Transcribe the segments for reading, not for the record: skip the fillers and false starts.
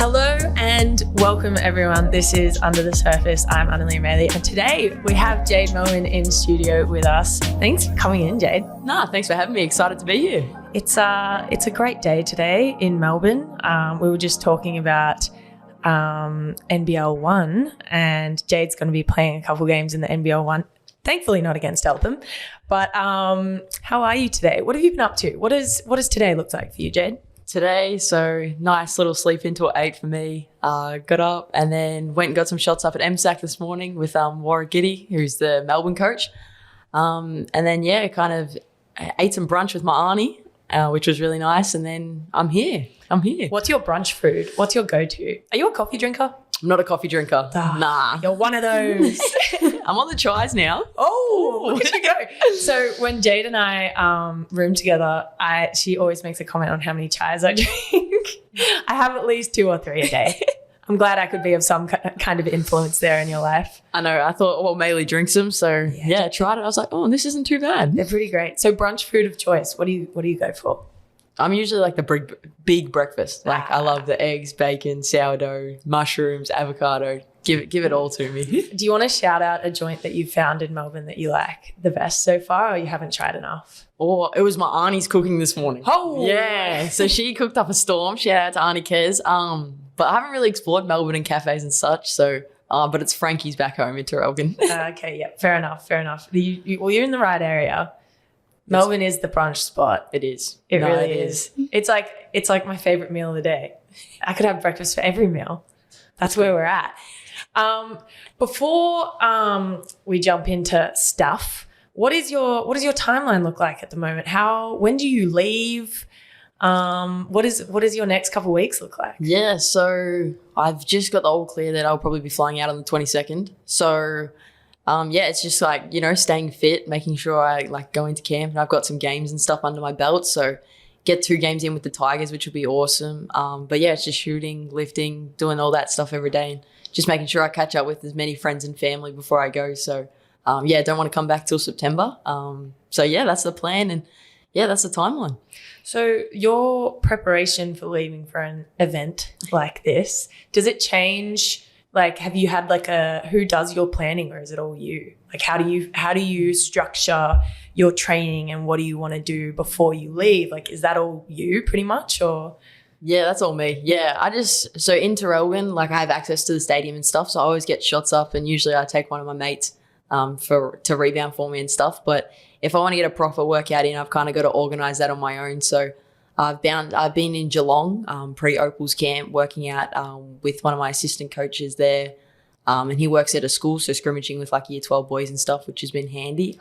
Hello and welcome everyone. This is Under the Surface. I'm Annalie O'Malley and today we have Jade Melbourne in studio with us. Thanks for coming in, Jade. Nah, thanks for having me. Excited to be here. It's a great day today in Melbourne. We were just talking about NBL 1 and Jade's going to be playing a couple games in the NBL 1. Thankfully not against Eltham. But how are you today? What have you been up to? What does today look like for you, Jade? Today, so nice little sleep until 8 for me. Got up and then went and got some shots up at MSAC this morning with Warwick Giddy, who's the Melbourne coach. And then, kind of ate some brunch with my auntie, which was really nice. And then I'm here. What's your brunch food? What's your go-to? Are you a coffee drinker? I'm not a coffee drinker. Nah. You're one of those. I'm on the tries now. Oh, look at you go. So when Jade and I room together, she always makes a comment on how many chais I drink. I have at least 2 or 3 a day. I'm glad I could be of some kind of influence there in your life. I know. I thought, well, Maylee drinks them. So, I tried it. I was like, oh, this isn't too bad. They're pretty great. So brunch food of choice, what do you go for? I'm usually like the big breakfast. Like I love the eggs, bacon, sourdough, mushrooms, avocado. Give it all to me. Do you want to shout out a joint that you found in Melbourne that you like the best so far, or you haven't tried enough? Oh, it was my auntie's cooking this morning. Oh, yeah. So she cooked up a storm. Shout out to Auntie Kez. But I haven't really explored Melbourne and cafes and such. So, but it's Frankie's back home in Terrelgan. Okay, yeah, fair enough. Well, you're in the right area. Melbourne is the brunch spot. It is. It really is. It's like my favorite meal of the day. I could have breakfast for every meal. That's where we're at. Before we jump into stuff, what does your timeline look like at the moment? When do you leave? What does your next couple of weeks look like? Yeah, so I've just got the all clear that I'll probably be flying out on the 22nd. So it's just like, staying fit, making sure I go into camp, and I've got some games and stuff under my belt. So get 2 games in with the Tigers, which would be awesome. It's just shooting, lifting, doing all that stuff every day, and just making sure I catch up with as many friends and family before I go. So don't want to come back till September. That's the plan, and that's the timeline. So your preparation for leaving for an event like this, does it change? Like, have you had who does your planning, or is it all you? Like, how do you structure your training, and what do you want to do before you leave? Like, is that all you pretty much, or? Yeah, that's all me. Yeah, so in Terrelgan, I have access to the stadium and stuff, so I always get shots up, and usually I take one of my mates to rebound for me and stuff. But if I want to get a proper workout in, I've kind of got to organise that on my own. So I've been in Geelong pre-Opals camp working out with one of my assistant coaches there, and he works at a school, so scrimmaging with year 12 boys and stuff, which has been handy.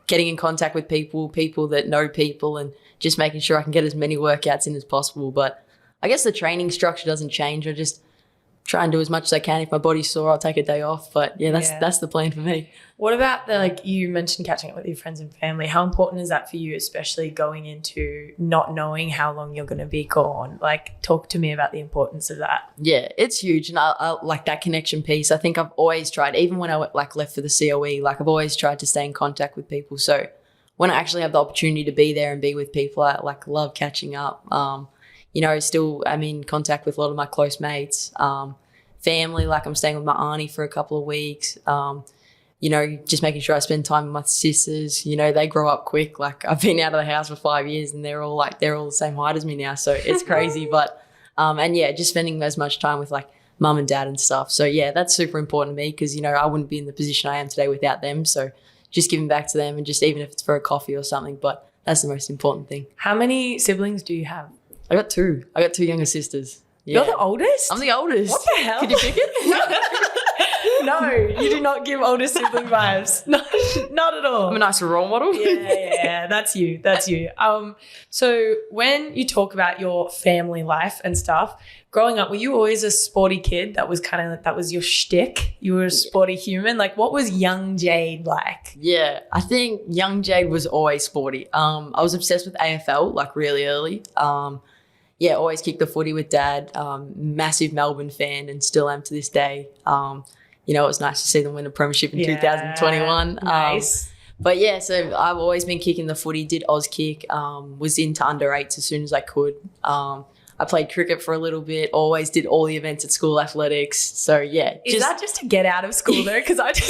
Getting in contact with people that know people, and just making sure I can get as many workouts in as possible. But I guess the training structure doesn't change. I just try and do as much as I can. If my body's sore, I'll take a day off. But that's the plan for me. What about you mentioned catching up with your friends and family. How important is that for you, especially going into not knowing how long you're going to be gone? Talk to me about the importance of that. Yeah, it's huge. And I like that connection piece. I think I've always tried, even when I left for the COE, I've always tried to stay in contact with people. So when I actually have the opportunity to be there and be with people, I love catching up. Still I'm in contact with a lot of my close mates. Family, I'm staying with my auntie for a couple of weeks. Just making sure I spend time with my sisters. They grow up quick. I've been out of the house for 5 years, and they're all the same height as me now. So it's crazy. But just spending as much time with mum and dad and stuff. So that's super important to me, because I wouldn't be in the position I am today without them. So just giving back to them, and just even if it's for a coffee or something, but that's the most important thing. How many siblings do you have? I got 2 younger sisters. Yeah. You're the oldest? I'm the oldest. What the hell? Could you pick it? No, you do not give older sibling vibes. No, not at all. I'm a nice role model. Yeah, that's you. So when you talk about your family life and stuff, growing up, were you always a sporty kid? That was your shtick? You were a sporty human? What was young Jade like? Yeah, I think young Jade was always sporty. I was obsessed with AFL, really early. Always kicked the footy with Dad. Massive Melbourne fan, and still am to this day. It was nice to see them win a premiership in 2021. Nice. So I've always been kicking the footy, did Auskick, was into under 8s as soon as I could. I played cricket for a little bit, always did all the events at school athletics. So yeah. Is that just to get out of school though? Because I just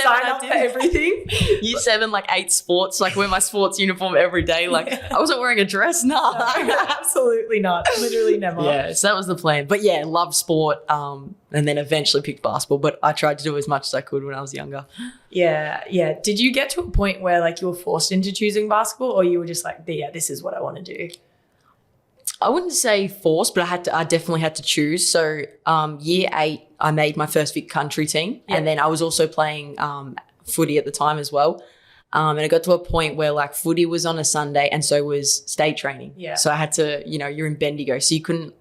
sign up for everything. Year 7, like 8 sports, like wear my sports uniform every day. Like I wasn't wearing a dress. No, absolutely not. Literally never. Yeah, so that was the plan. But yeah, loved sport. And then eventually picked basketball. But I tried to do as much as I could when I was younger. Yeah, yeah. Did you get to a point where like you were forced into choosing basketball, or you were just like, yeah, this is what I want to do? I wouldn't say forced, but I definitely had to choose. So year 8, I made my first Vic country team. Yeah. And then I was also playing footy at the time as well. And it got to a point where like footy was on a Sunday and so was state training. Yeah. So I had to, you're in Bendigo, so you couldn't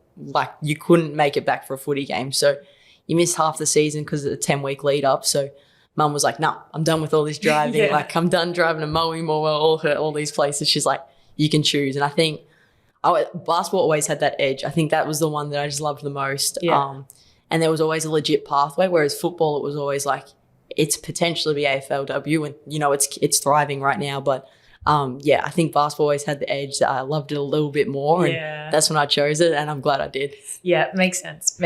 make it back for a footy game. So you missed half the season because of the 10-week lead up. So Mum was like, "No, I'm done with all this driving. Yeah. Like I'm done driving to Moe, all these places." She's like, "You can choose." And I think basketball always had that edge. I think that was the one that I just loved the most. Yeah. And there was always a legit pathway, whereas football, it was always like, it's potentially the AFLW and, it's thriving right now. But, I think basketball always had the edge that I loved it a little bit more. Yeah. And that's when I chose it, and I'm glad I did. Yeah, makes sense.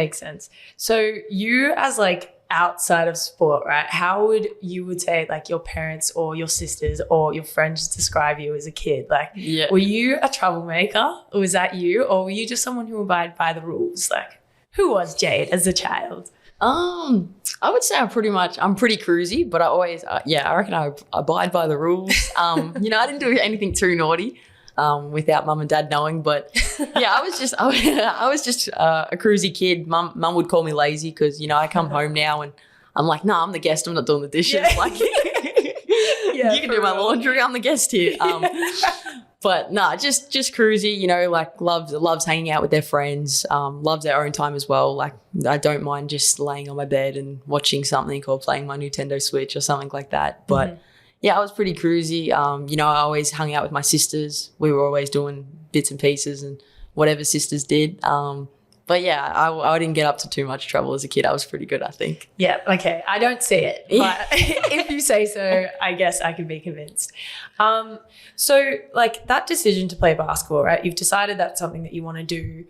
So you as like outside of sport, right, how would you say like your parents or your sisters or your friends describe you as a kid? Like, were you a troublemaker, or was that you, or were you just someone who abided by the rules? Like, who was Jade as a child? I would say I'm pretty cruisy, but I always, I reckon I abide by the rules. I didn't do anything too naughty, without mum and dad knowing, but yeah, I was just a cruisy kid. Mum would call me lazy because, I come home now and I'm like, no, I'm the guest. I'm not doing the dishes. Yeah. Like, you can do my laundry. I'm the guest here. But no, just cruisy, like loves hanging out with their friends, loves their own time as well. Like I don't mind just laying on my bed and watching something or playing my Nintendo Switch or something like that. But yeah, I was pretty cruisy. I always hung out with my sisters. We were always doing bits and pieces and whatever sisters did. But yeah, I didn't get up to too much trouble as a kid. I was pretty good, I think. Yeah, okay. I don't see it, but if you say so, I guess I can be convinced. So like that decision to play basketball, right? You've decided that's something that you want to do.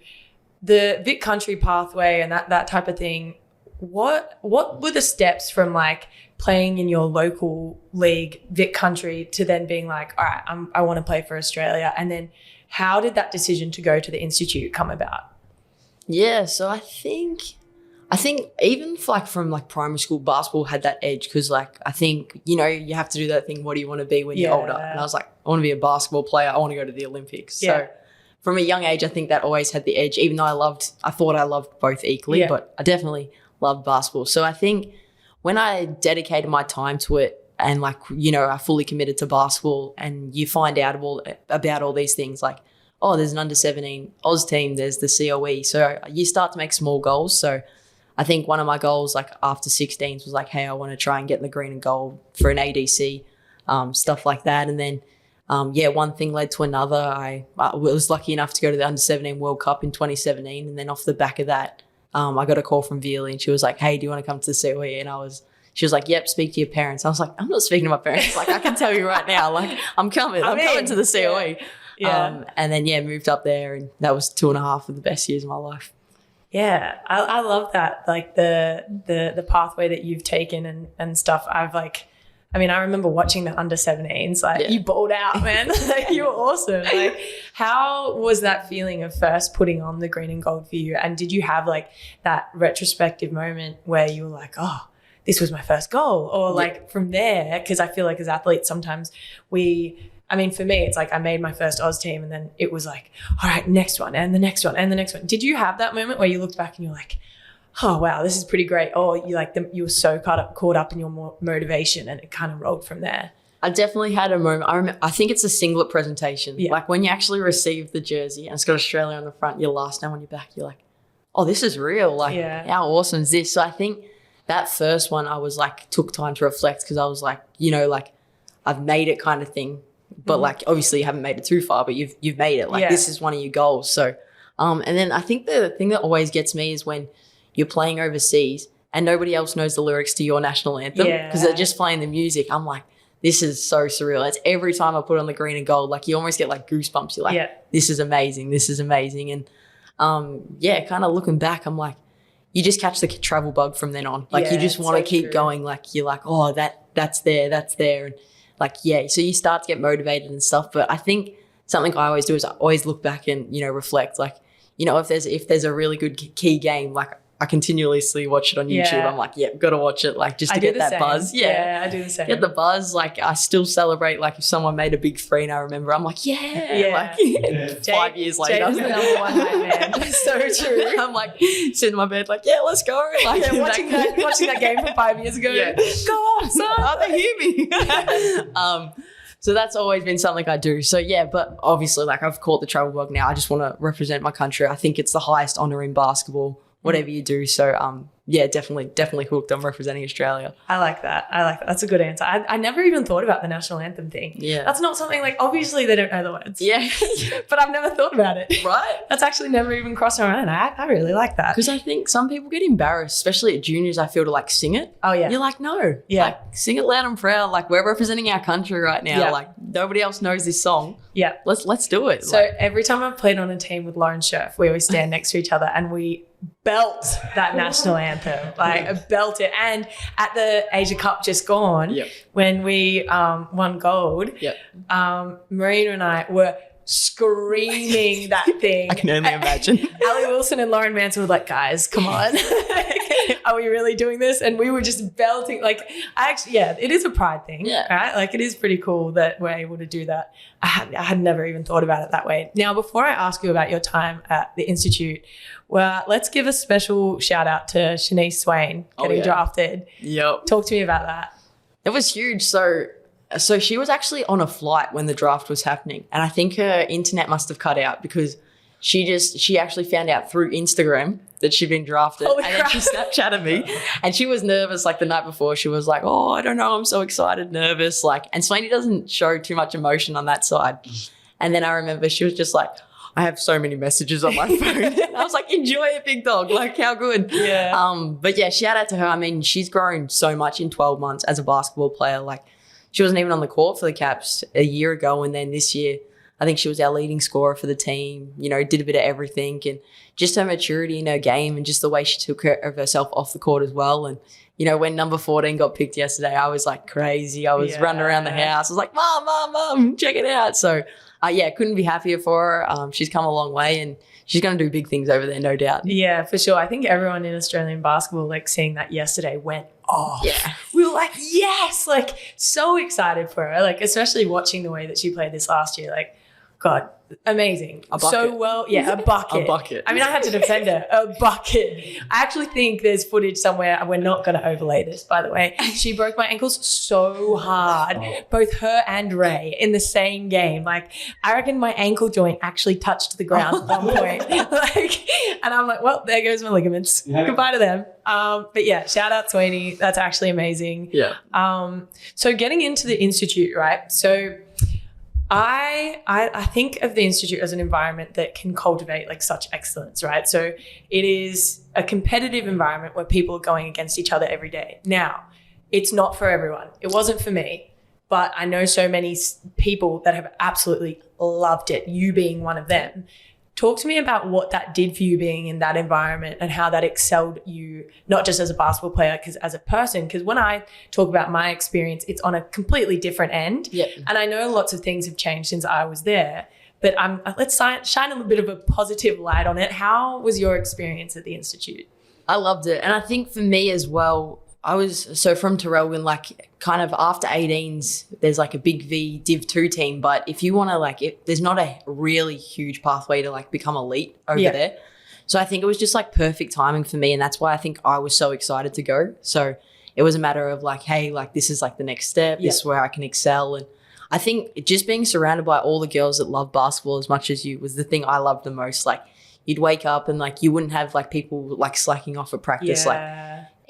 The Vic Country pathway and that type of thing, what were the steps from like playing in your local league, Vic Country, to then being like, all right, I want to play for Australia? And then how did that decision to go to the institute come about? Yeah, so I think even from primary school, basketball had that edge because I think, you have to do that thing, what do you want to be when you're older? And I was like, I want to be a basketball player. I want to go to the Olympics. Yeah. So from a young age, I think that always had the edge, even though I thought I loved both equally, but I definitely loved basketball. So I think when I dedicated my time to it and I fully committed to basketball, and you find out about all these things like, oh, there's an under-17 Oz team, there's the COE. So you start to make small goals. So I think one of my goals after 16s was hey, I want to try and get in the green and gold for an ADC, stuff like that. And then, one thing led to another. I was lucky enough to go to the under-17 World Cup in 2017. And then off the back of that, I got a call from Veerley and she was like, hey, do you want to come to the COE? And she was like, yep, speak to your parents. I was like, I'm not speaking to my parents. I can tell you right now, I'm coming to the COE. Yeah. And then, moved up there, and that was 2.5 of the best years of my life. Yeah, I love that, like the pathway that you've taken and stuff. I remember watching the under-17s, you balled out, man. You were awesome. How was that feeling of first putting on the green and gold for you? And did you have that retrospective moment where you were like, oh, this was my first goal? Or from there, because I feel like as athletes, sometimes for me, it's I made my first Oz team and then it was all right, next one and the next one and the next one. Did you have that moment where you looked back and you're like, oh, wow, this is pretty great? Or you were so caught up in your motivation and it kind of rolled from there? I definitely had a moment. I think it's a singlet presentation. Yeah. When you actually receive the jersey and it's got Australia on the front, your last name on your back, you're like, oh, this is real. How awesome is this? So I think that first one I was took time to reflect because I was I've made it kind of thing. But obviously you haven't made it too far, but you've made it. This is one of your goals. So, and then I think the thing that always gets me is when you're playing overseas and nobody else knows the lyrics to your national anthem because they're just playing the music. I'm like, this is so surreal. It's every time I put on the green and gold, like you almost get like goosebumps. You're like, this is amazing. This is amazing. And kind of looking back, I'm like, you just catch the travel bug from then on. Like you just want to keep going. Like you're like, oh, that's there. And like, so you start to get motivated and stuff. But I think something I always do is I always look back and, reflect. Like, if there's a really good key game, like I continuously watch it on YouTube. I'm like, got to watch it, like just to get that buzz. Yeah, I do the same. Get the buzz. Like I still celebrate. Like if someone made a big three and I remember, I'm like, like 5 years later. Jade was the number one hype man. So true. I'm like sitting in my bed, like, let's go. Like watching that game from 5 years ago. Yeah. Go on, son. Oh, they hear me. So that's always been something I do. So but obviously, like I've caught the travel bug now. I just want to represent my country. I think it's the highest honor in basketball, whatever you do. So definitely hooked on representing Australia. I like that. That's a good answer. I never even thought about the national anthem thing. Yeah. That's not something like, obviously they don't know the words. Yeah. But I've never thought about it. Right. That's actually never even crossed my mind. I really like that. Because I think some people get embarrassed, especially at juniors, I feel, to like sing it. Oh yeah. You're like, no. Yeah. Like sing it loud and proud. Like we're representing our country right now. Yeah. Like nobody else knows this song. Yeah. Let's do it. So every time I've played on a team with Lauren Scherf, we always stand next to each other and we belt that national anthem. Like belt it. And at the Asia Cup just gone, when we won gold, Marina and I were screaming that thing. I can only imagine. Ali Wilson and Lauren Manson were like, guys, come on. Are we really doing this? And we were just belting. Like, it is a pride thing, right? Like, it is pretty cool that we're able to do that. I had never even thought about it that way. Now, before I ask you about your time at the Institute, well, let's give a special shout out to Shaneice Swain getting drafted. Yep. Talk to me about that. It was huge. So she was actually on a flight when the draft was happening. And I think her internet must have cut out because she actually found out through Instagram that she'd been drafted. Holy and then she Snapchatted me and she was nervous like the night before. She was like, oh, I don't know. I'm so excited, nervous. Like, and Swainy doesn't show too much emotion on that side. And then I remember she was just like, I have so many messages on my phone. I was like, enjoy it, big dog. Like, how good. Yeah. But shout out to her. I mean, she's grown so much in 12 months as a basketball player. Like, she wasn't even on the court for the Caps a year ago. And then this year, I think she was our leading scorer for the team, did a bit of everything. And just her maturity in her game and just the way she took care of herself off the court as well. And, when number 14 got picked yesterday, I was like crazy. I was running around the house. I was like, Mom, check it out. So, couldn't be happier for her. She's come a long way and she's going to do big things over there, no doubt. Yeah, for sure. I think everyone in Australian basketball, like seeing that yesterday, went off. Yeah. We were like, yes, like so excited for her. Like, especially watching the way that she played this last year. Like, God, amazing. A bucket. So well, a bucket. A bucket. I mean, I had to defend her. A bucket. I actually think there's footage somewhere, and we're not going to overlay this, by the way. She broke my ankles so hard, both her and Ray, in the same game. Like, I reckon my ankle joint actually touched the ground at one point. And I'm like, well, there goes my ligaments. Goodbye to them. But shout out Sweeney. That's actually amazing. Yeah. So getting into the Institute, right? So I think of the Institute as an environment that can cultivate like such excellence, right? So it is a competitive environment where people are going against each other every day. Now, it's not for everyone. It wasn't for me, but I know so many people that have absolutely loved it, you being one of them. Talk to me about what that did for you being in that environment and how that excelled you, not just as a basketball player, because as a person. Because when I talk about my experience, it's on a completely different end. Yep. And I know lots of things have changed since I was there, but let's shine a little bit of a positive light on it. How was your experience at the Institute? I loved it. And I think for me as well, I was from Terrelgan, like kind of after 18s, there's like a big V Div 2 team. But if you want to there's not a really huge pathway to like become elite over there. So I think it was just like perfect timing for me. And that's why I think I was so excited to go. So it was a matter of like, hey, like this is like the next step. This is where I can excel. And I think just being surrounded by all the girls that love basketball as much as you was the thing I loved the most. Like you'd wake up and like you wouldn't have like people like slacking off at practice.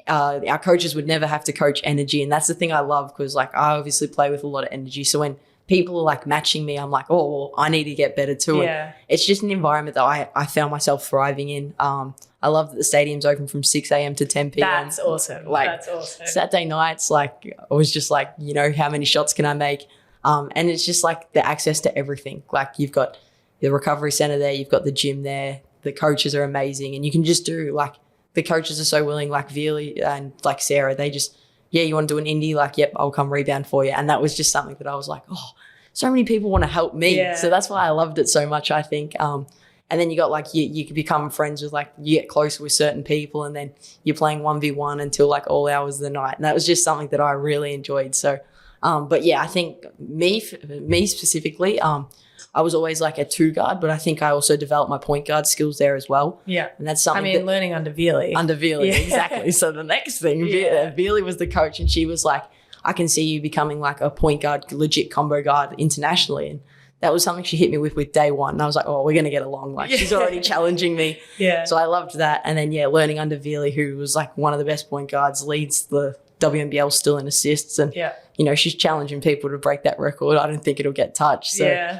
Our coaches would never have to coach energy. And that's the thing I love because like I obviously play with a lot of energy. So when people are like matching me, I'm like, oh, well, I need to get better too. Yeah. And it's just an environment that I found myself thriving in. I love that the stadium's open from 6 a.m. to 10 p.m. That's awesome. Like, that's awesome. Saturday nights, like, I was just like, you know, how many shots can I make? And it's just like the access to everything. Like, you've got the recovery center there, you've got the gym there, the coaches are amazing, and you can just do, like, the coaches are so willing, like Veerley and like Sarah, they just, yeah, you want to do an indie? Like, yep, I'll come rebound for you. And that was just something that I was like, oh, so many people want to help me. Yeah. So that's why I loved it so much, I think. And then you got like, you could become friends with, like, you get closer with certain people, and then you're playing 1v1 until like all hours of the night. And that was just something that I really enjoyed. So, but yeah, I think me specifically, I was always like a 2 guard, but I think I also developed my point guard skills there as well. Yeah. And that's something learning under Veerley. Under Veerley, Yeah. exactly. So the next thing, Veerley was the coach, and she was like, I can see you becoming like a point guard, legit combo guard internationally. And that was something she hit me with day one. And I was like, oh, we're going to get along. Like, she's already challenging me. Yeah. So I loved that. And then, yeah, learning under Veerley, who was like one of the best point guards, leads the WNBL still in assists. And, you know, she's challenging people to break that record. I don't think it'll get touched. So,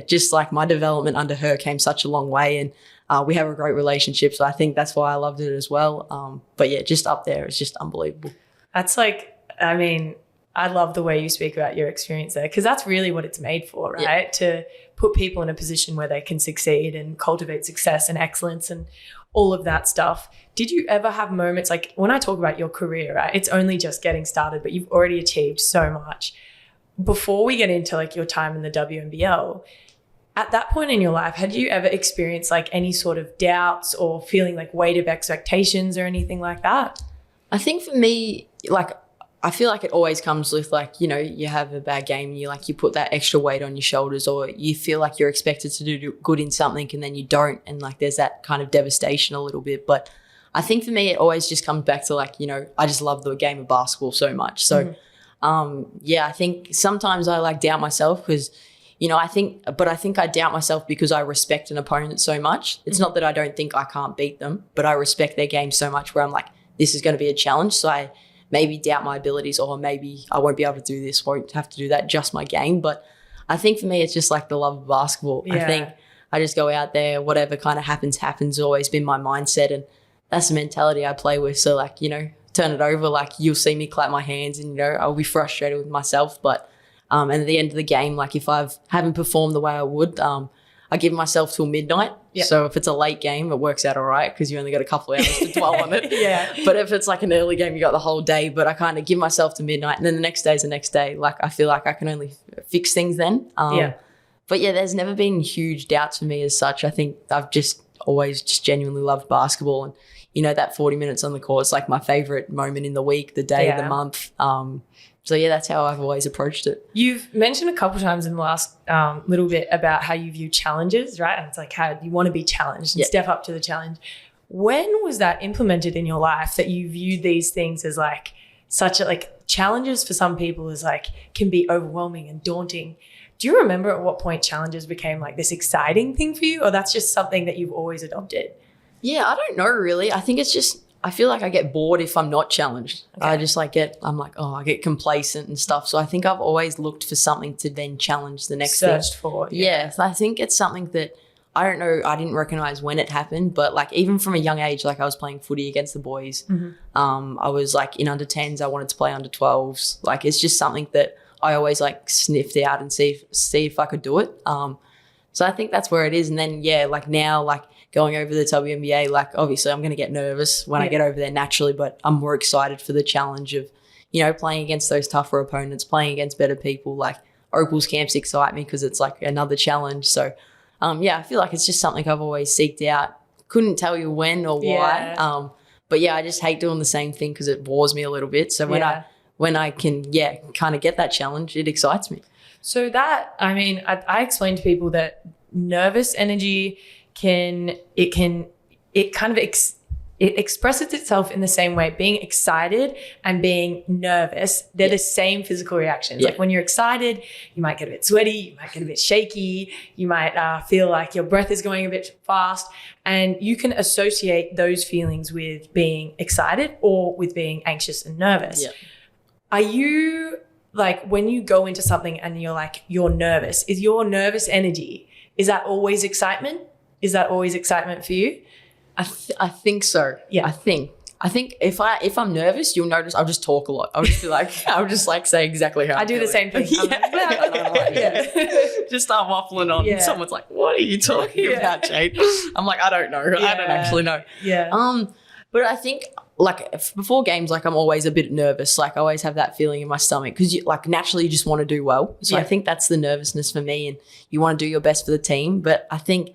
just like my development under her came such a long way. And we have a great relationship. So I think that's why I loved it as well. But yeah, just up there, it's just unbelievable. That's like, I mean, I love the way you speak about your experience there, because that's really what it's made for, right? Yeah. To put people in a position where they can succeed and cultivate success and excellence and all of that stuff. Did you ever have moments, like when I talk about your career, right, it's only just getting started, but you've already achieved so much. Before we get into like your time in the WNBL, at that point in your life, had you ever experienced like any sort of doubts or feeling like weight of expectations or anything like that? I think for me, like, I feel like it always comes with, like, you know, you have a bad game and you put that extra weight on your shoulders, or you feel like you're expected to do good in something and then you don't. And like, there's that kind of devastation a little bit. But I think for me, it always just comes back to like, you know, I just love the game of basketball so much. So, I think sometimes I like doubt myself because, you know, I think I doubt myself because I respect an opponent so much. It's not that I don't think I can't beat them, but I respect their game so much where I'm like, this is going to be a challenge. So I maybe doubt my abilities, or maybe I won't be able to do this, won't have to do that, just my game. But I think for me, it's just like the love of basketball. Yeah. I think I just go out there, whatever kind of happens, always been my mindset. And that's the mentality I play with. So like, you know, turn it over, like you'll see me clap my hands and, you know, I'll be frustrated with myself. But and at the end of the game, like if I haven't performed the way I would, I give myself till midnight. Yep. So if it's a late game, it works out all right because you only got a couple of hours to dwell on it. But if it's like an early game, you got the whole day. But I kind of give myself to midnight, and then the next day is the next day. Like I feel like I can only fix things then. But yeah, there's never been huge doubts for me as such. I think I've just always just genuinely loved basketball, and you know, that 40 minutes on the court is like my favorite moment in the week, the day, the month. So yeah, that's how I've always approached it. You've mentioned a couple of times in the last little bit about how you view challenges, right? And it's like how you want to be challenged and step up to the challenge. When was that implemented in your life that you viewed these things as like such a, like challenges for some people is like can be overwhelming and daunting? Do you remember at what point challenges became like this exciting thing for you, or that's just something that you've always adopted? Yeah, I don't know really. I think it's just, I feel like I get bored if I'm not challenged. I just like I get complacent and stuff. So I think I've always looked for something to then challenge the next thing. Searched for. Yeah. So I think it's something that I don't know, I didn't recognize when it happened, but like even from a young age, like I was playing footy against the boys. I was like in under 10s, I wanted to play under 12s. Like it's just something that I always like sniffed out and see if I could do it. So I think that's where it is. And then, like now, like going over the WNBA, like obviously I'm going to get nervous when I get over there naturally, but I'm more excited for the challenge of, you know, playing against those tougher opponents, playing against better people. Like Opal's camps excite me because it's like another challenge. So, I feel like it's just something I've always seeked out. Couldn't tell you when or why. But I just hate doing the same thing because it bores me a little bit. So when I can, kind of get that challenge, it excites me. So that, I mean, I explain to people that nervous energy it expresses itself in the same way. Being excited and being nervous, they're the same physical reactions. Like when you're excited, you might get a bit sweaty, you might get a bit shaky, you might feel like your breath is going a bit fast, and you can associate those feelings with being excited or with being anxious and nervous. Are you like when you go into something and you're nervous, is your nervous energy, is that always excitement? Is that always excitement for you? I think so. Yeah. I think if I'm nervous, you'll notice I'll just talk a lot. I'll just be like, say exactly how I do the same thing. Just start waffling on. Yeah. Someone's like, what are you talking about, Jade? I'm like, I don't know. I don't actually know. Yeah. But I think like before games, like I'm always a bit nervous. Like I always have that feeling in my stomach because you like naturally you just want to do well. So I think that's the nervousness for me, and you want to do your best for the team. But I think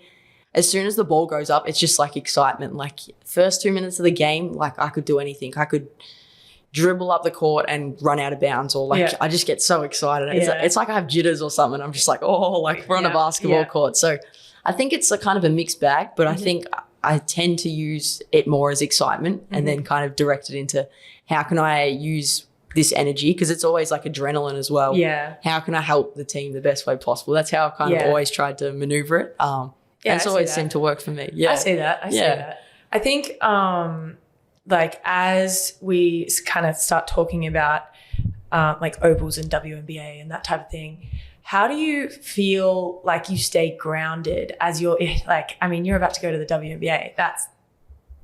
as soon as the ball goes up, it's just like excitement. Like first 2 minutes of the game, like I could do anything. I could dribble up the court and run out of bounds, or like I just get so excited. It's like I have jitters or something. I'm just like, oh, like we're on a basketball court. So I think it's a kind of a mixed bag, but I think I tend to use it more as excitement and then kind of direct it into how can I use this energy, because it's always like adrenaline as well. Yeah. How can I help the team the best way possible? That's how I've kind of always tried to maneuver it. It's always seemed to work for me. Yeah. I see that. I see that. I think like as we kind of start talking about like opals and WNBA and that type of thing, how do you feel like you stay grounded as you're like, I mean, you're about to go to the WNBA. That's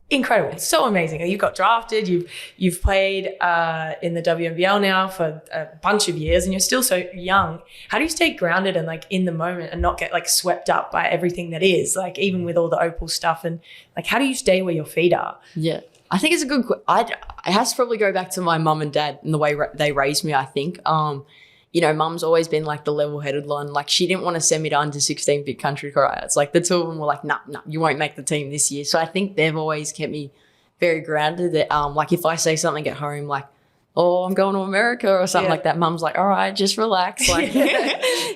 incredible. It's so amazing. You got drafted. You've played in the WNBL now for a bunch of years, and you're still so young. How do you stay grounded and like in the moment and not get like swept up by everything that is, like even with all the opal stuff, and like how do you stay where your feet are? Yeah, I think it's a good. It has to probably go back to my mum and dad and the way they raised me. I think. You know, mum's always been like the level-headed one. Like she didn't want to send me to under 16 big country Korea. It's like the two of them were like, nah, you won't make the team this year. So I think they've always kept me very grounded. That like if I say something at home, like, oh, I'm going to America or something like that, mum's like, all right, just relax. Like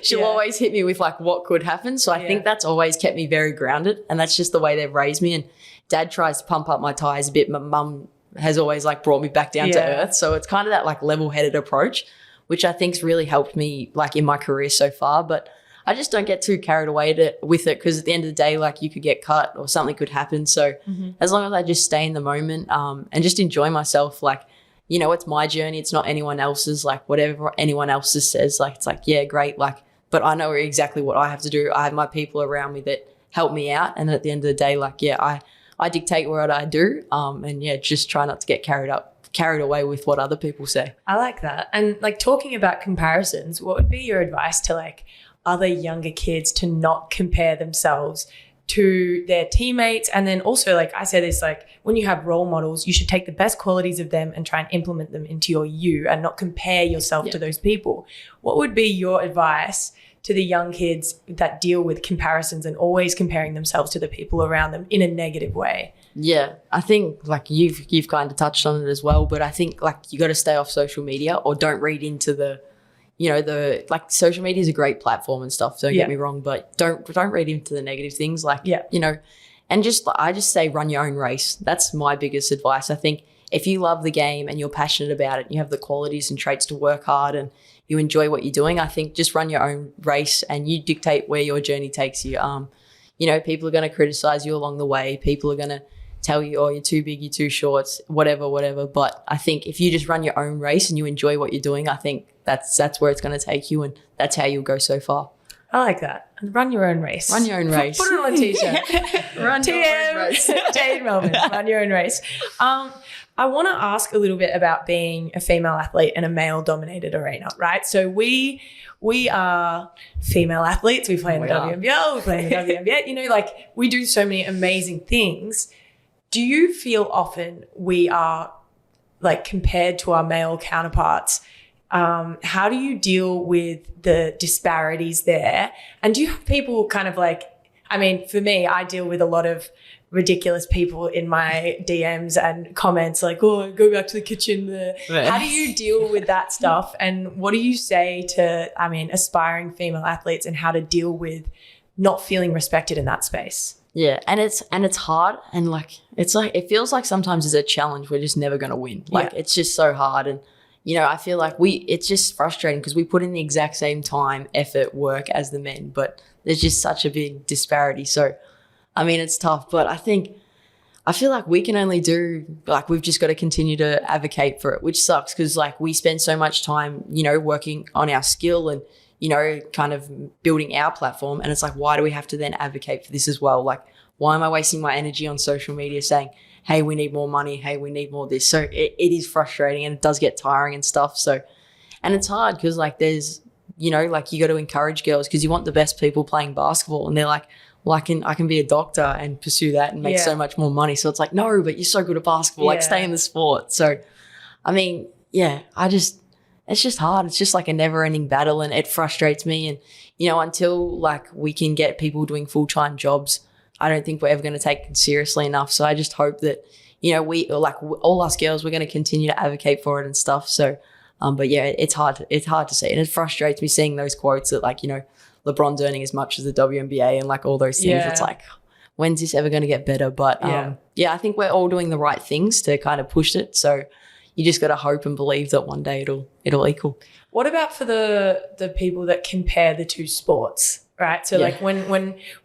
she'll always hit me with like what could happen. So I think that's always kept me very grounded, and that's just the way they've raised me. And dad tries to pump up my tires a bit. My mum has always like brought me back down to earth. So it's kind of that like level-headed approach, which I think's really helped me like in my career so far. But I just don't get too carried away with it, because at the end of the day, like you could get cut or something could happen. So as long as I just stay in the moment and just enjoy myself, like, you know, it's my journey. It's not anyone else's. Like whatever anyone else says, like it's like, yeah, great. Like, but I know exactly what I have to do. I have my people around me that help me out. And at the end of the day, like, yeah, I dictate what I do. And yeah, just try not to get carried away with what other people say. I like that. And like talking about comparisons, what would be your advice to like other younger kids to not compare themselves to their teammates? And then also, like I say this, like when you have role models, you should take the best qualities of them and try and implement them into your you and not compare yourself to those people. What would be your advice to the young kids that deal with comparisons and always comparing themselves to the people around them in a negative way? Yeah, I think like you've kind of touched on it as well, but I think like you got to stay off social media, or don't read into the, you know, the like social media is a great platform and stuff. Don't get me wrong, but don't read into the negative things. Like you know, and I just say run your own race. That's my biggest advice. I think if you love the game and you're passionate about it, and you have the qualities and traits to work hard, and you enjoy what you're doing, I think just run your own race and you dictate where your journey takes you. You know, people are going to criticize you along the way. People are going to tell you, oh, you're too big, you're too short, whatever. But I think if you just run your own race and you enjoy what you're doing, I think that's where it's going to take you, and that's how you'll go so far. I like that. Run your own race. Run your own race. Put it on a t-shirt. Run your own race. Jade Melbourne, run your own race. I want to ask a little bit about being a female athlete in a male-dominated arena, right? So we are female athletes. We play in the WNBL. We play in the WNBA. You know, like we do so many amazing things. Do you feel often we are like compared to our male counterparts? How do you deal with the disparities there? And do you have people kind of like, I mean, for me, I deal with a lot of ridiculous people in my DMs and comments like, oh, go back to the kitchen. How do you deal with that stuff? And what do you say to, I mean, aspiring female athletes, and how to deal with not feeling respected in that space? Yeah, and it's hard, and like it's like it feels like sometimes it's a challenge we're just never going to win. Like it's just so hard, and you know, I feel like it's just frustrating because we put in the exact same time, effort, work as the men, but there's just such a big disparity. So I mean, it's tough, but I think I feel like we can only do, like, we've just got to continue to advocate for it, which sucks because, like, we spend so much time, you know, working on our skill and, you know, kind of building our platform. And it's like, why do we have to then advocate for this as well? Like, why am I wasting my energy on social media saying, hey, we need more money. Hey, we need more this. So it is frustrating and it does get tiring and stuff. So, and it's hard because, like, there's, you know, like, you got to encourage girls because you want the best people playing basketball. And they're like, well, I can be a doctor and pursue that and make so much more money. So it's like, no, but you're so good at basketball. Like, stay in the sport. So, I mean, it's just hard. It's just like a never ending battle and it frustrates me. And, you know, until, like, we can get people doing full-time jobs, I don't think we're ever going to take it seriously enough. So I just hope that, you know, we, like, all us girls, we're going to continue to advocate for it and stuff. So, but yeah, it's hard to see. And it frustrates me seeing those quotes that, like, you know, LeBron's earning as much as the WNBA and, like, all those things. It's like, when's this ever going to get better? But I think we're all doing the right things to kind of push it. So you just got to hope and believe that one day it'll equal. What about for the people that compare the two sports? Right. So like when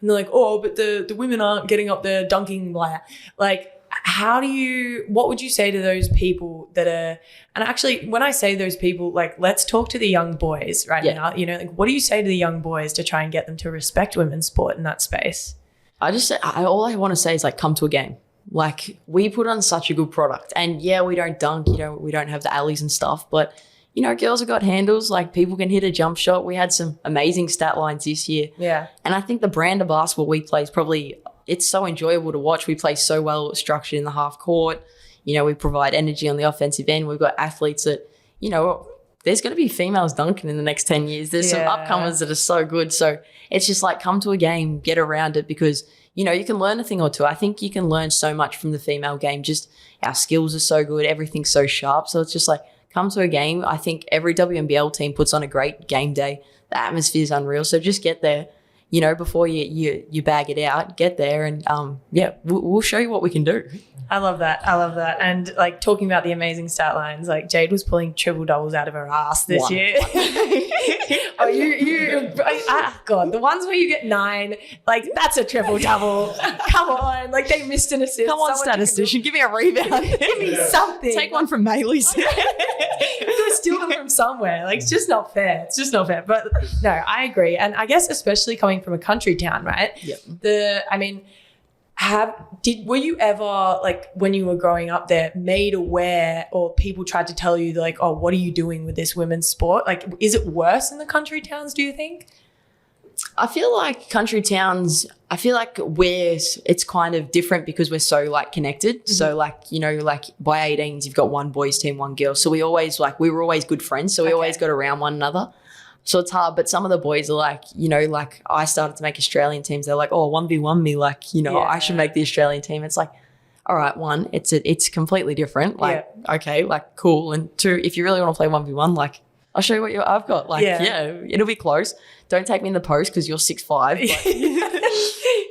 they're like, oh, but the women aren't getting up there dunking, like, what would you say to those people that are, and actually when I say those people, like, let's talk to the young boys right now, you know, like, what do you say to the young boys to try and get them to respect women's sport in that space? All I want to say is, like, come to a game. Like, we put on such a good product and we don't dunk, you know, we don't have the alleys and stuff, but, you know, girls have got handles, like, people can hit a jump shot. We had some amazing stat lines this year. Yeah. And I think the brand of basketball we play is probably, it's so enjoyable to watch. We play so well structured in the half court. You know, we provide energy on the offensive end. We've got athletes that, you know, there's going to be females dunking in the next 10 years. There's some upcomers that are so good. So it's just like, come to a game, get around it because, you know, you can learn a thing or two. I think you can learn so much from the female game. Just our skills are so good. Everything's so sharp. So it's just like, come to a game. I think every WNBL team puts on a great game day. The atmosphere is unreal. So just get there, you know, before you bag it out, get there and, we'll show you what we can do. I love that. And, like, talking about the amazing stat lines, like, Jade was pulling triple doubles out of her ass this year. God, the ones where you get 9, like, that's a triple double. Come on, like, they missed an assist. Come on, statistician, give me a rebound. Give me something. Take one from Maylee's. You've got to steal them from somewhere. Like, it's just not fair. But no, I agree. And I guess especially coming from a country town, right? Yep. Were you ever, like, when you were growing up there, made aware or people tried to tell you, like, oh, what are you doing with this women's sport? Like, is it worse in the country towns, do you think? I feel like country towns, it's kind of different because we're so, like, connected. Mm-hmm. So, like, you know, like, by 18s, you've got one boys team, one girl. So we were always good friends. So we always got around one another. So it's hard, but some of the boys are like, you know, like, I started to make Australian teams. They're like, oh, 1v1 me, like, you know, I should make the Australian team. It's like, all right, one, it's completely different. Like, okay, like, cool. And 2, if you really want to play 1v1, like, I'll show you what I've got. Like, it'll be close. Don't take me in the post because you're 6'5".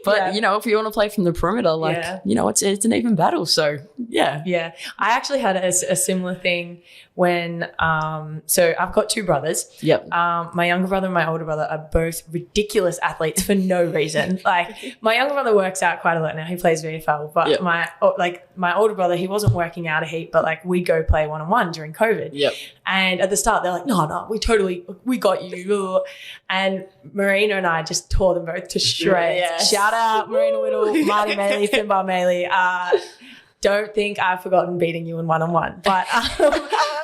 But you know, if you want to play from the perimeter, like, you know, it's an even battle. So, Yeah. I actually had a similar thing when, so I've got 2 brothers. Yep. My younger brother and my older brother are both ridiculous athletes for no reason. Like, my younger brother works out quite a lot now. He plays VFL, but my older brother, he wasn't working out a heap, but, like, we'd go play 1-on-1 during COVID. Yep. And at the start, they're like, no, we got you. And Marina and I just tore them both to shreds. Yes. Shout out Marina Whittle, Marty Maley, Finbar Maley. Don't think I've forgotten beating you in 1-on-1. But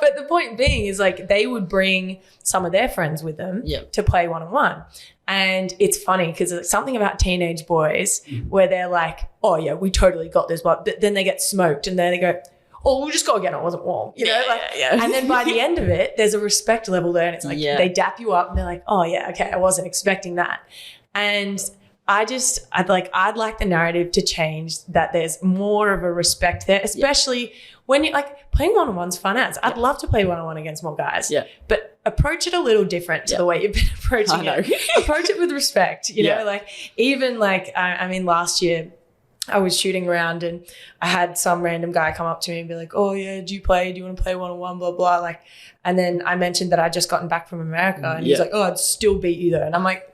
but the point being is, like, they would bring some of their friends with them to play 1-on-1. And it's funny because it's something about teenage boys where they're like, oh, yeah, we totally got this. But then they get smoked and then they go, oh, we just got to get it. It wasn't warm. You know? And then by the end of it, there's a respect level there. And it's like they dap you up and they're like, oh, yeah, okay, I wasn't expecting that. And I'd like the narrative to change, that there's more of a respect there, especially when you're, like, playing 1-on-1's fun as. I'd love to play 1-on-1 against more guys. Yeah. But approach it a little different to the way you've been approaching it. Approach it with respect, you know, like, even, like, I mean, last year I was shooting around and I had some random guy come up to me and be like, oh, yeah, do you want to play 1-on-1, blah, blah. Like, and then I mentioned that I'd just gotten back from America and he's like, oh, I'd still beat you though. And I'm like,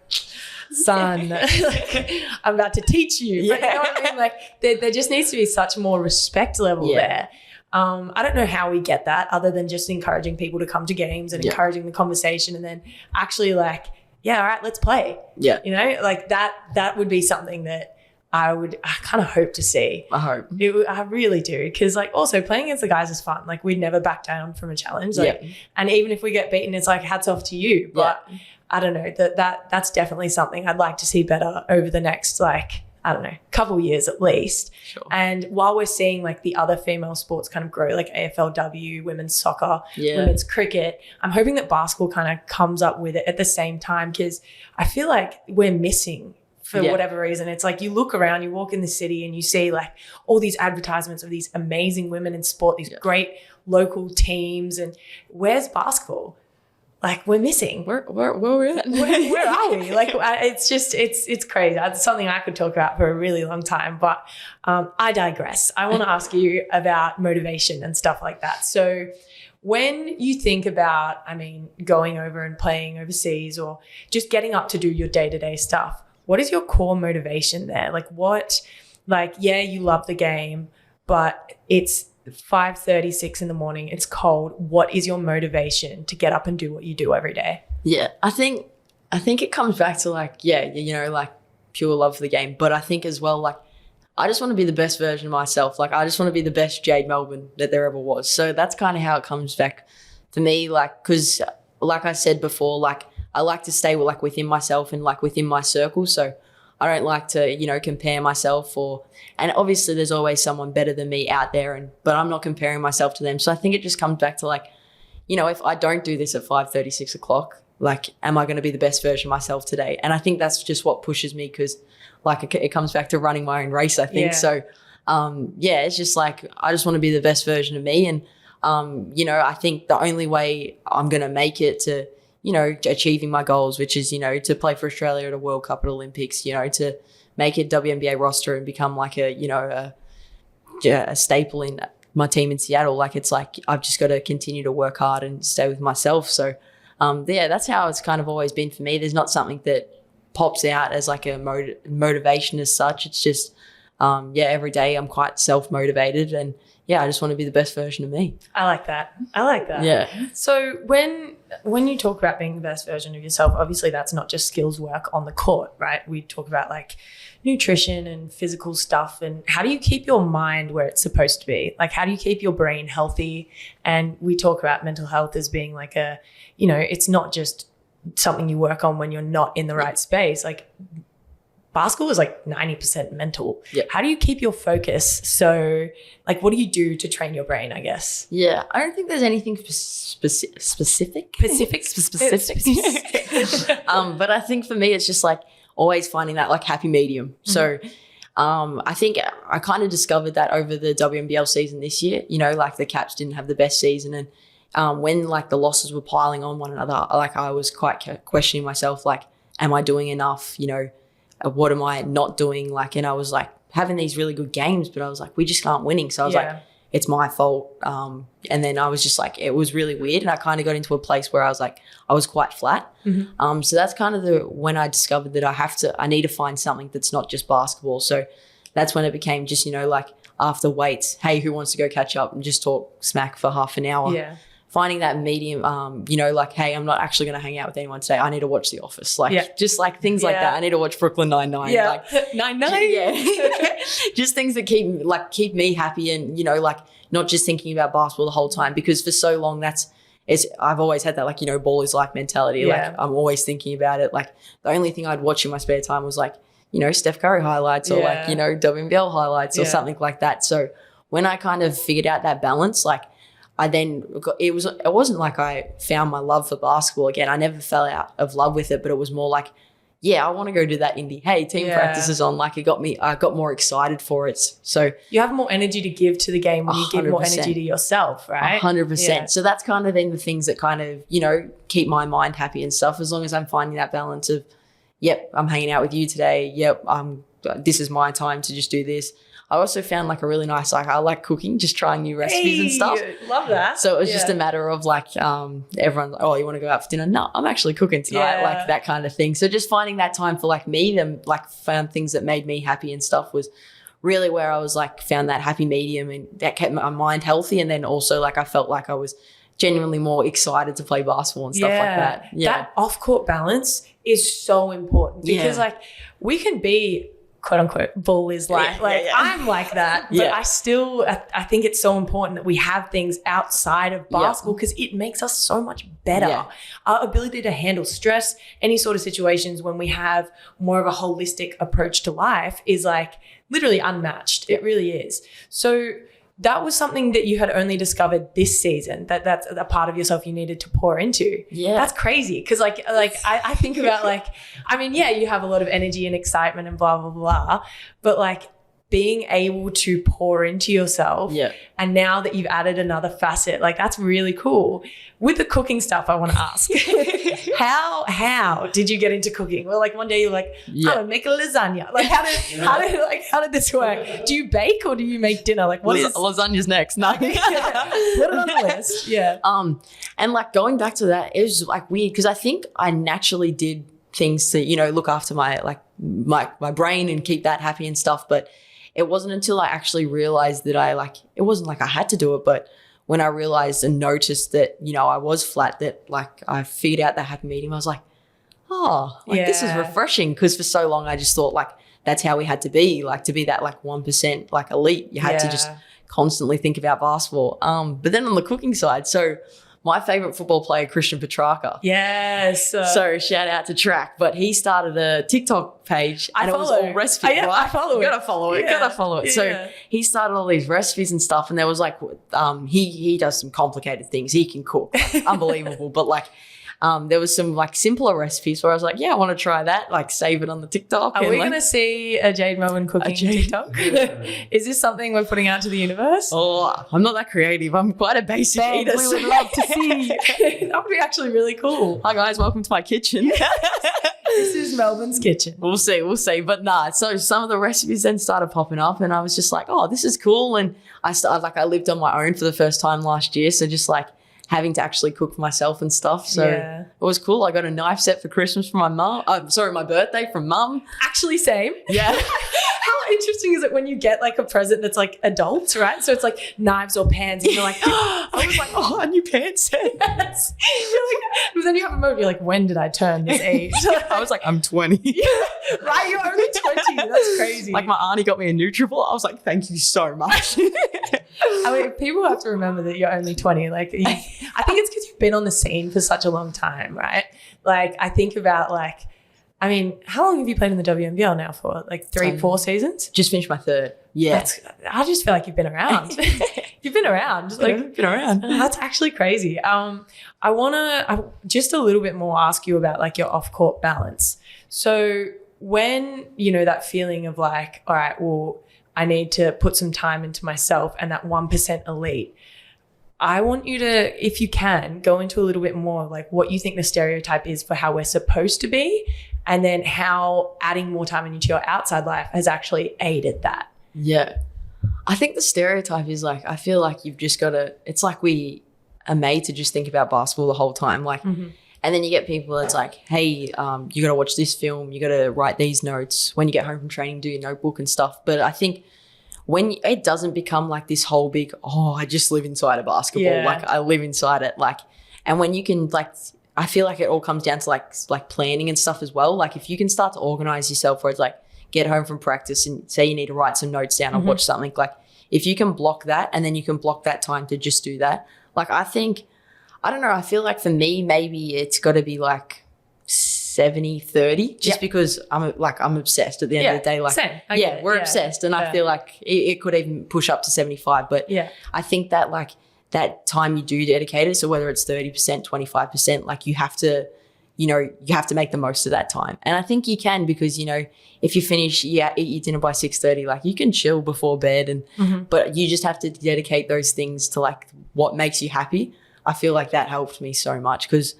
son, like, I'm about to teach you. Yeah. But you know what I mean? Like there just needs to be such more respect level there. I don't know how we get that other than just encouraging people to come to games and encouraging the conversation, and then actually like, yeah, all right, let's play. Yeah. You know, like that would be something that I kind of hope to see. I hope. I really do. Because like also playing against the guys is fun. Like we'd never back down from a challenge. Like, and even if we get beaten, it's like hats off to you. But I don't know, that's definitely something I'd like to see better over the next like, I don't know, couple years at least. Sure. And while we're seeing like the other female sports kind of grow, like AFLW, women's soccer, women's cricket, I'm hoping that basketball kind of comes up with it at the same time, because I feel like we're missing for whatever reason. It's like you look around, you walk in the city and you see like all these advertisements of these amazing women in sport, these great local teams, and where's basketball? Like we're missing. Where are we at? Where are we? Like it's just, it's crazy. It's something I could talk about for a really long time, but I digress. I want to ask you about motivation and stuff like that. So when you think about, I mean, going over and playing overseas or just getting up to do your day-to-day stuff, what is your core motivation there? Like, yeah, you love the game, but it's 5:36 in the morning. It's cold. What is your motivation to get up and do what you do every day? Yeah, I think it comes back to like, you know, like pure love for the game. But I think as well, like, I just want to be the best version of myself. Like, I just want to be the best Jade Melbourne that there ever was. So that's kind of how it comes back to me. Like, because like I said before, like I like to stay like within myself and like within my circle. So I don't like to, you know, compare myself and obviously there's always someone better than me out there, but I'm not comparing myself to them. So I think it just comes back to like, you know, if I don't do this at 5:30, 6 o'clock, like, am I going to be the best version of myself today? And I think that's just what pushes me, because like it comes back to running my own race, I think. So, it's just like, I just want to be the best version of me. And, you know, I think the only way I'm going to make it to, you know, achieving my goals, which is, you know, to play for Australia at a World Cup at Olympics, you know, to make it WNBA roster and become like a, you know, a staple in my team in Seattle. Like, it's like, I've just got to continue to work hard and stay with myself. So, that's how it's kind of always been for me. There's not something that pops out as like a motivation as such. It's just, every day I'm quite self-motivated, and I just want to be the best version of me. I like that. Yeah. So when you talk about being the best version of yourself, obviously that's not just skills work on the court, right? We talk about like nutrition and physical stuff, and how do you keep your mind where it's supposed to be? Like, how do you keep your brain healthy? And we talk about mental health as being like a, you know, it's not just something you work on when you're not in the right space. Like, basketball is like 90% mental. Yeah. How do you keep your focus? So like, what do you do to train your brain, I guess? Yeah, I don't think there's anything specific. Specific. But I think for me, it's just like always finding that like happy medium. Mm-hmm. So I think I kind of discovered that over the WNBL season this year. You know, like the Caps didn't have the best season, and when like the losses were piling on one another, like I was quite questioning myself, like, am I doing enough? You know, what am I not doing? Like, and I was like having these really good games, but I was like, we just aren't winning. So I was like, it's my fault. And then I was just like, it was really weird. And I kind of got into a place where I was like, I was quite flat. Mm-hmm. So that's kind of when I discovered that I need to find something that's not just basketball. So that's when it became just, you know, like after weights, hey, who wants to go catch up and just talk smack for half an hour? Yeah. Finding that medium, you know, like, hey, I'm not actually going to hang out with anyone today. I need to watch The Office. Like, just like things like that. I need to watch Brooklyn Nine-Nine. Yeah. Like, Nine-Nine? Yeah. Just things that keep me happy, and, you know, like not just thinking about basketball the whole time, because for so long I've always had that, like, you know, ball is life mentality. Like, I'm always thinking about it. Like, the only thing I'd watch in my spare time was like, you know, Steph Curry highlights, or like, you know, WNBL highlights or something like that. So when I kind of figured out that balance, like, it wasn't like I found my love for basketball again. I never fell out of love with it, but it was more like, I want to go do that indie. Hey, team practice is on. Like, I got more excited for it. So you have more energy to give to the game when you give more energy to yourself, right? 100%. Yeah. So that's kind of then the things that kind of, you know, keep my mind happy and stuff, as long as I'm finding that balance of, I'm hanging out with you today. This is my time to just do this. I also found like a really nice, like I like cooking, just trying new recipes and stuff. Love that. So it was just a matter of like everyone's like, oh, you want to go out for dinner? No, I'm actually cooking tonight, like that kind of thing. So just finding that time for like me to like found things that made me happy and stuff was really where I was like found that happy medium, and that kept my mind healthy. And then also like I felt like I was genuinely more excited to play basketball and stuff like that. Yeah. That off-court balance is so important because like we can be quote unquote bullies I'm like that, but I think it's so important that we have things outside of basketball because it makes us so much better. Our ability to handle stress, any sort of situations when we have more of a holistic approach to life is like literally unmatched. It really is. So that was something that you had only discovered this season, that's a part of yourself you needed to pour into. Yeah. That's crazy. Because like I think about like, I mean, you have a lot of energy and excitement and blah, blah, blah. But like being able to pour into yourself. Yeah. And now that you've added another facet, like that's really cool. With the cooking stuff, I want to ask, how did you get into cooking? Well, like one day you're like, I'm gonna make a lasagna. Like how did this work? Do you bake or do you make dinner? Like what is lasagna's next? No. Put it on the list. Yeah. And like going back to that, it was like weird because I think I naturally did things to, you know, look after my like my brain and keep that happy and stuff. But it wasn't until I actually realized that it wasn't like I had to do it, but when I realized and noticed that, you know, I was flat, that like I figured out that happy medium, I was like, oh, like this is refreshing. Because for so long I just thought like that's how we had to be that like 1% like elite. You had to just constantly think about basketball. But then on the cooking side, so my favorite football player, Christian Petrarca. Yes. So shout out to Track, but he started a TikTok page and it was all recipes. I follow it. Gotta follow it. So he started all these recipes and stuff, and there was like, he does some complicated things. He can cook, unbelievable. But like, there was some like simpler recipes where I was like, I want to try that, like save it on the TikTok. Are we going to see a Jade Melbourne cooking TikTok? Is this something we're putting out to the universe? Oh, I'm not that creative. I'm quite a basic eater. We would love to see. That would be actually really cool. Hi guys, welcome to my kitchen. This is Melbourne's kitchen. We'll see. But so some of the recipes then started popping up and I was just like, oh, this is cool. And I lived on my own for the first time last year. So just like having to actually cook for myself and stuff. So it was cool. I got a knife set for Christmas from my mum. My birthday from mum. Actually, same. Yeah. How interesting is it when you get like a present that's like adults, right? So it's like knives or pans and you're like, I was like, a new pan set. Yes. But then you have a moment, you're like, when did I turn this age? I was like, I'm 20. Right, you're only 20. That's crazy. Like my auntie got me a Nutribullet. I was like, thank you so much. I mean, people have to remember that you're only 20. Like, I think it's because you've been on the scene for such a long time, right? Like, I think about like, I mean, how long have you played in the WNBA now for? Like 3-4 seasons? Just finished my third. Yeah. I just feel like you've been around. You've been around. Like, been around. That's actually crazy. I want to just a little bit more ask you about like your off-court balance. So when, you know, that feeling of like, all right, well, I need to put some time into myself and that 1% elite, I want you to, if you can, go into a little bit more like what you think the stereotype is for how we're supposed to be and then how adding more time into your outside life has actually aided that. Yeah. I think the stereotype is like, I feel like you've just got to, it's like we are made to just think about basketball the whole time. Like, and then you get people that's like, hey, you got to watch this film. You got to write these notes. When you get home from training, do your notebook and stuff. But I think when it doesn't become like this whole big, I just live inside a basketball. Yeah. Like I live inside it. Like, and when you can like, I feel like it all comes down to like planning and stuff as well. Like if you can start to organize yourself where it's like get home from practice and say you need to write some notes down or watch something, like if you can block that and then you can block that time to just do that. Like I think, I don't know, I feel like for me, maybe it's got to be like 70-30 just because I'm obsessed at the end of the day. Like, same. We're obsessed and I feel like it could even push up to 75. But I think that like that time you do dedicate it, so whether it's 30%, 25%, like you have to, you know, you have to make the most of that time. And I think you can because, you know, if you finish, eat your dinner by 6:30, like you can chill before bed and, but you just have to dedicate those things to like what makes you happy. I feel like that helped me so much because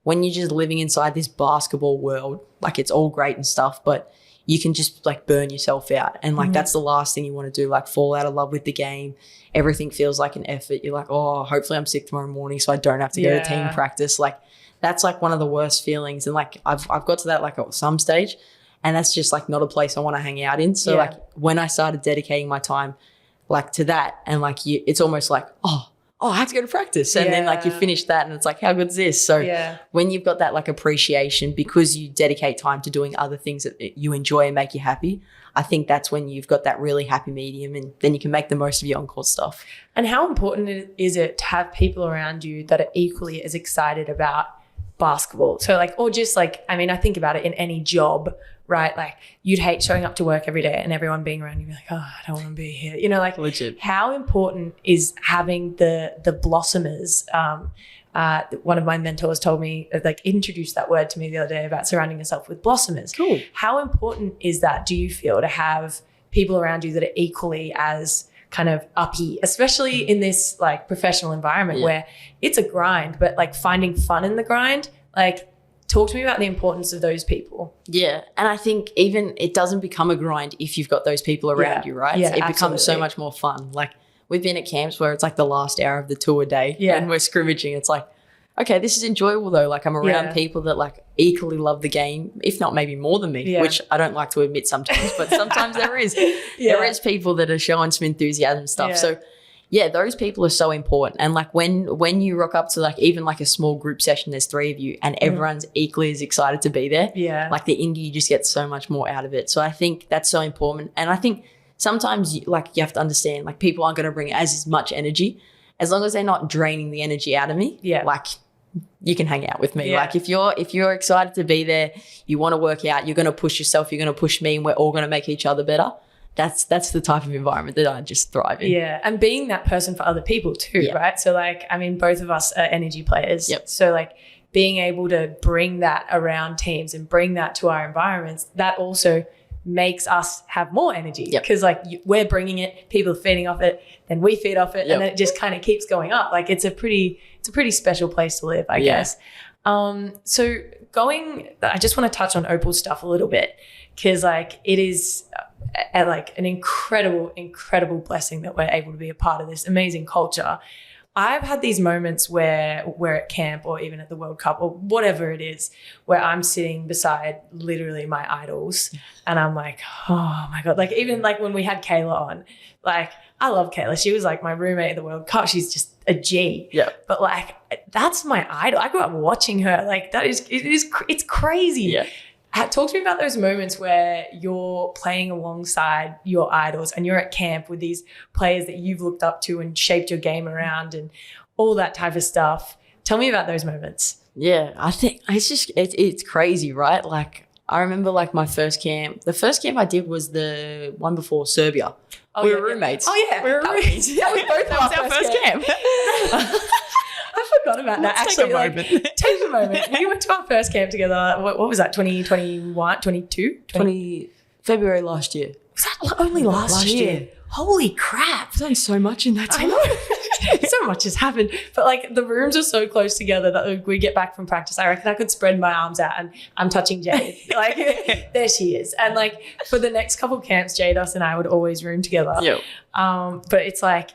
when you're just living inside this basketball world, like it's all great and stuff, but you can just like burn yourself out. And like, that's the last thing you want to do, like fall out of love with the game. Everything feels like an effort. You're like, oh, hopefully I'm sick tomorrow morning so I don't have to go to team practice. Like that's like one of the worst feelings. And like, I've got to that like at some stage, and that's just like not a place I want to hang out in. So like when I started dedicating my time like to that, and like it's almost like, oh, I have to go to practice. And then like you finish that and it's like, how good is this? So when you've got that like appreciation because you dedicate time to doing other things that you enjoy and make you happy, I think that's when you've got that really happy medium, and then you can make the most of your on-court stuff. And how important is it to have people around you that are equally as excited about basketball? So like, or just like, I mean, I think about it in any job, right? Like you'd hate showing up to work every day and everyone being around you be like, oh, I don't want to be here. You know, like legit. How important is having the blossomers? One of my mentors told me, like introduced that word to me the other day about surrounding yourself with blossomers. Cool. How important is that, do you feel, to have people around you that are equally as kind of uppy, especially in this like professional environment where it's a grind, but like finding fun in the grind? Like, talk to me about the importance of those people. Yeah. And I think even it doesn't become a grind if you've got those people around you, right? Yeah, it becomes so much more fun. Like we've been at camps where it's like the last hour of the tour day and we're scrimmaging. It's like, okay, this is enjoyable though. Like I'm around people that like equally love the game, if not maybe more than me, which I don't like to admit sometimes, but sometimes there is. There is people that are showing some enthusiasm and stuff. So yeah, those people are so important. And like when you rock up to like even like a small group session, there's 3 of you and everyone's equally as excited to be there. Yeah. Like the indie, you just get so much more out of it. So I think that's so important. And I think sometimes you have to understand like people aren't going to bring as much energy as long as they're not draining the energy out of me. Yeah. Like you can hang out with me. Like if you're excited to be there, you want to work out, you're going to push yourself, you're going to push me, and we're all going to make each other better. That's the type of environment that I just thrive in. Yeah. And being that person for other people too, right? So like, I mean, both of us are energy players. So like being able to bring that around teams and bring that to our environments, that also makes us have more energy because like we're bringing it, people are feeding off it, then we feed off it, and then it just kind of keeps going up. Like it's a pretty special place to live, I guess. So I just want to touch on Opal's stuff a little bit because like it is like an incredible blessing that we're able to be a part of this amazing culture. I've had these moments where we're at camp or even at the World Cup or whatever it is, where I'm sitting beside literally my idols and I'm like, oh my God. Like even like when we had Kayla on, like I love Kayla. She was like my roommate at the World Cup. She's just a G. Yeah. But like, that's my idol. I grew up watching her. Like it's crazy. Yeah. Talk to me about those moments where you're playing alongside your idols and you're at camp with these players that you've looked up to and shaped your game around and all that type of stuff. Tell me about those moments. Yeah, I think it's crazy, right? Like I remember like my first camp. The first camp I did was the one before Serbia. Oh, we were roommates. Oh yeah, we were roommates. That was both of our first camp. I forgot about that. Let's actually, take a moment. We went to our first camp together. What was that? 2021, 22? February last year. Was that only last year? Holy crap. I've done so much in that time. I know. So much has happened. But like the rooms are so close together that like, we get back from practice. I reckon I could spread my arms out and I'm touching Jade. Like there she is. And like for the next couple camps, Jade, us and I would always room together. Yep. But it's like,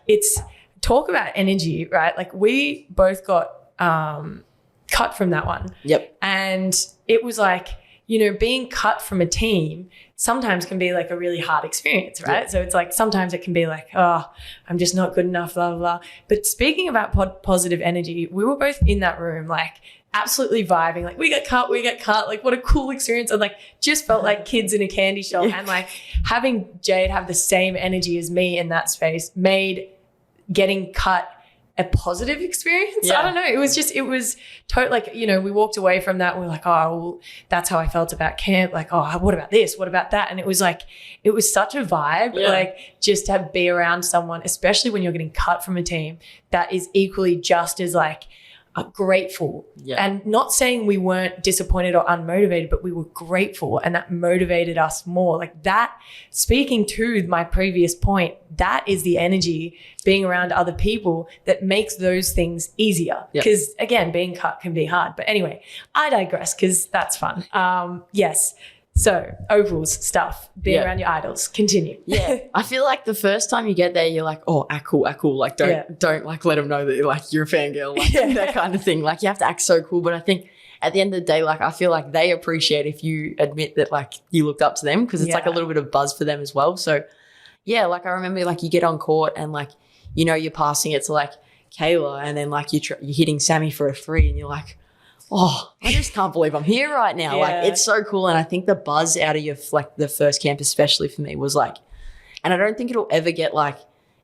talk about energy, right? Like we both got cut from that one. Yep. And it was like, you know, being cut from a team sometimes can be like a really hard experience, right? Yeah. So it's like sometimes it can be like, oh, I'm just not good enough, blah, blah, blah. But speaking about positive energy, we were both in that room like absolutely vibing. Like we get cut. Like what a cool experience. And like just felt like kids in a candy shop. Yeah. And like having Jade have the same energy as me in that space made getting cut a positive experience. Yeah. I don't know. It was like, you know, we walked away from that and we were like, oh, well, that's how I felt about camp. Like, oh, what about this? What about that? And it was like, it was such a vibe, like just to be around someone, especially when you're getting cut from a team that is equally just as like, grateful. Yeah. And not saying we weren't disappointed or unmotivated, but we were grateful, and that motivated us more. Like that, speaking to my previous point, that is the energy, being around other people, that makes those things easier. Because again, being cut can be hard. But anyway, I digress because that's fun. Yes. So ovals stuff, being around your idols. Continue. Yeah. I feel like the first time you get there, you're like, oh, act cool. Like don't like let them know that you're like, you're a fangirl, like that kind of thing. Like you have to act so cool. But I think at the end of the day, like I feel like they appreciate if you admit that like you looked up to them, because it's like a little bit of buzz for them as well. So yeah, like I remember like you get on court and like, you know, you're passing it to like Kayla, and then like you're hitting Sammy for a 3 and you're like, oh, I just can't believe I'm here right now. Like it's so cool. And I think the buzz out of your, like the first camp, especially for me, was like, and I don't think it'll ever get like,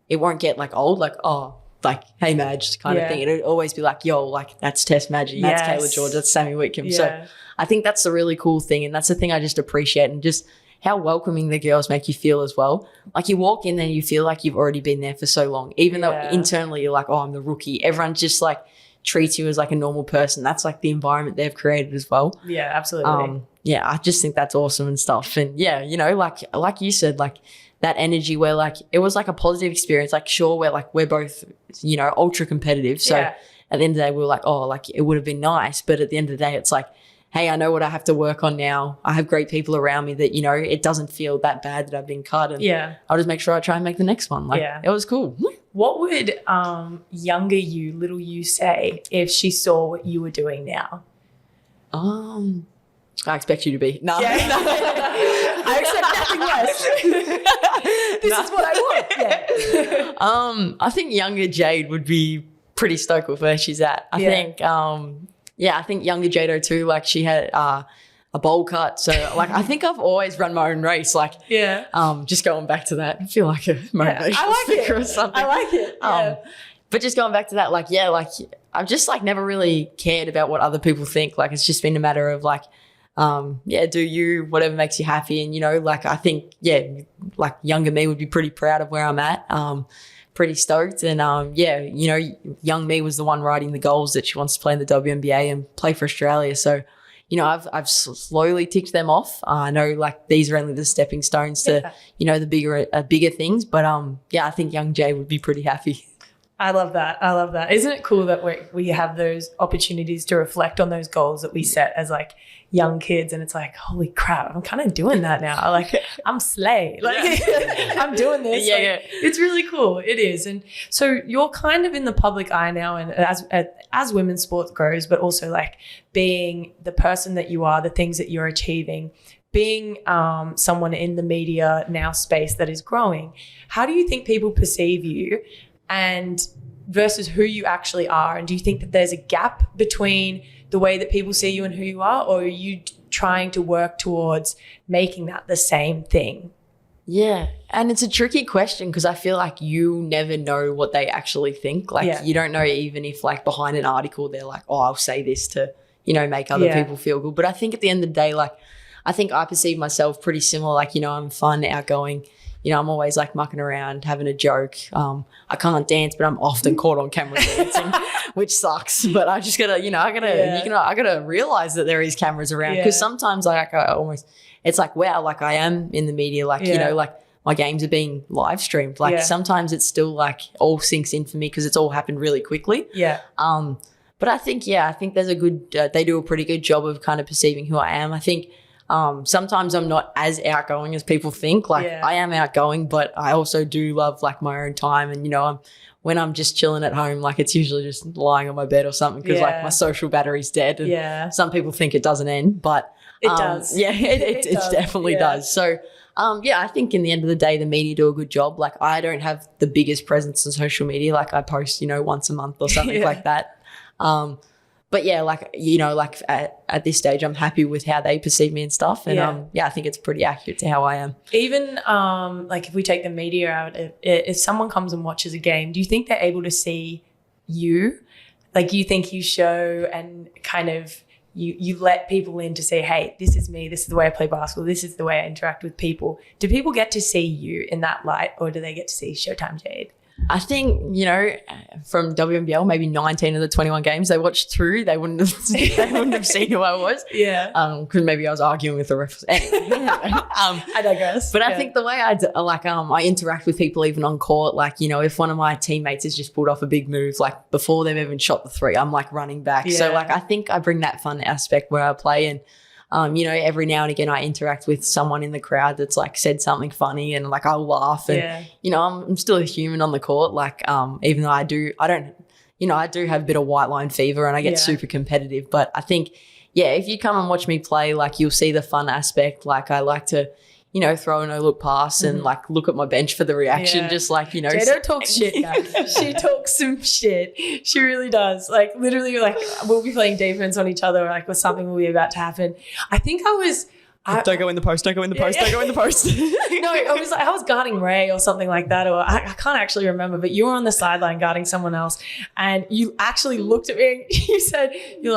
it won't get like old, like, oh, like, hey, Madge kind of thing. It'll always be like, yo, like that's Tess Madge, that's Kayla George, that's Sammy Whitcomb. So I think that's the really cool thing. And that's the thing I just appreciate, and just how welcoming the girls make you feel as well. Like you walk in there and you feel like you've already been there for so long, even though internally you're like, oh, I'm the rookie. Everyone's just like, treats you as like a normal person. That's like the environment they've created as well. Yeah, absolutely. Yeah, I just think that's awesome and stuff. And yeah, you know, like you said, like that energy where like it was like a positive experience. Like sure, we're both, you know, ultra competitive. So at the end of the day, we were like, oh, like it would have been nice. But at the end of the day, it's like, hey, I know what I have to work on now. I have great people around me that, you know, it doesn't feel that bad that I've been cut. And I'll just make sure I try and make the next one. Like it was cool. What would younger you, little you, say if she saw what you were doing now? I expect you to be. No. Yeah. I accept nothing less. This is what I want. Yeah. I think younger Jade would be pretty stoked with where she's at. I think I think younger Jado too, like she had a bowl cut. So like I think I've always run my own race. Like just going back to that, I feel like a motivational speaker or something. I like it. Yeah. But just going back to that, like I've just like never really cared about what other people think. Like it's just been a matter of like do you, whatever makes you happy. And you know, like I think like younger me would be pretty proud of where I'm at. Pretty stoked. And you know, young me was the one writing the goals that she wants to play in the WNBA and play for Australia. So, you know, I've slowly ticked them off. I know like these are only the stepping stones to, you know, the bigger things. But I think young Jay would be pretty happy. I love that. Isn't it cool that we have those opportunities to reflect on those goals that we set as like young kids, and it's like, holy crap, I'm kind of doing that now. Like I'm slay. Like I'm doing this. It's really cool. It is. And so you're kind of in the public eye now, and as women's sports grows, but also like being the person that you are, the things that you're achieving, being someone in the media now space that is growing. How do you think people perceive you and versus who you actually are? And do you think that there's a gap between the way that people see you and who you are, or are you trying to work towards making that the same thing? Yeah. And it's a tricky question because I feel like you never know what they actually think. Like you don't know even if like behind an article they're like, oh, I'll say this to, you know, make other people feel good. But I think at the end of the day, like I think I perceive myself pretty similar. Like, you know, I'm fun, outgoing. You know, I'm always like mucking around, having a joke. I can't dance, but I'm often caught on camera dancing, which sucks. But I just gotta, you know, I gotta realize that there is cameras around, because sometimes like I almost, it's like, wow, like I am in the media, like you know, like my games are being live streamed. Like sometimes it's still like all sinks in for me because it's all happened really quickly. But I think there's a good, they do a pretty good job of kind of perceiving who I am. I think. Sometimes I'm not as outgoing as people think. Like I am outgoing, but I also do love like my own time. And, you know, when I'm just chilling at home, like it's usually just lying on my bed or something because like my social battery's dead. And some people think it doesn't end, but it does. Yeah, it definitely does. So, I think in the end of the day, the media do a good job. Like I don't have the biggest presence on social media. Like I post, you know, once a month or something like that. But yeah, like, you know, like at this stage, I'm happy with how they perceive me and stuff. And I think it's pretty accurate to how I am. Even like if we take the media out, if someone comes and watches a game, do you think they're able to see you? Like you think you show and kind of you let people in to say, hey, this is me. This is the way I play basketball. This is the way I interact with people. Do people get to see you in that light, or do they get to see Showtime Jade? I think, from WNBA, maybe 19 of the 21 games they watched through, they wouldn't have seen who I was. Yeah. Because maybe I was arguing with the refs. Anyway, I digress. But I think the way I interact with people even on court, if one of my teammates has just pulled off a big move, before they've even shot the three, I'm running back. Yeah. So I think I bring that fun aspect where I play, and every now and again I interact with someone in the crowd that's said something funny, and I'll laugh, and I'm still a human on the court. Even though I do have a bit of white line fever and I get super competitive, but I think if you come and watch me play, you'll see the fun aspect. I like to throw a no-look pass and look at my bench for the reaction. Just Jade talks shit, guys. She talks some shit. She really does. Literally, we'll be playing defense on each other, or something will be about to happen. I think don't go in the post. Don't go in the post. Don't go in the post. No, I was guarding Ray or something like that, or I can't actually remember. But you were on the sideline guarding someone else, and you actually looked at me and you said, "You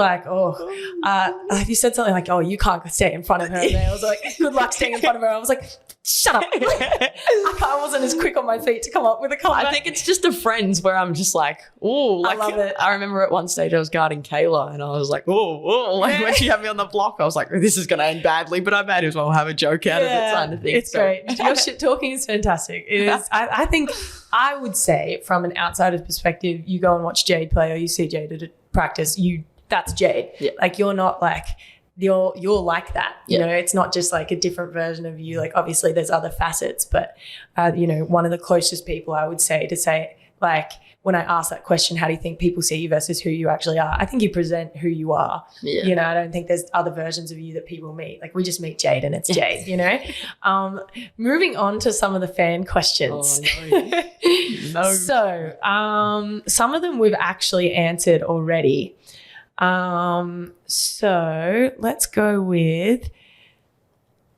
said something like, oh, you can't stay in front of her." And I was like, "Good luck staying in front of her." I was like, shut up. I wasn't as quick on my feet to come up with a comment. I think it's just a friends where I'm just I love it. I remember at one stage I was guarding Kayla and I was when she had me on the block, I was like, this is going to end badly, but I might as well have a joke out of it kind of thing. It's great. Your shit talking is fantastic. It is. I think I would say from an outsider's perspective, you go and watch Jade play or you see Jade at a practice, that's Jade. Yeah. You're not you're like that, it's not just a different version of you. Obviously there's other facets, but one of the closest people I would say to say, when I ask that question, how do you think people see you versus who you actually are? I think you present who you are. Yeah. I don't think there's other versions of you that people meet. We just meet Jade and it's Jade, Moving on to some of the fan questions. Oh, no. So some of them we've actually answered already. So let's go with,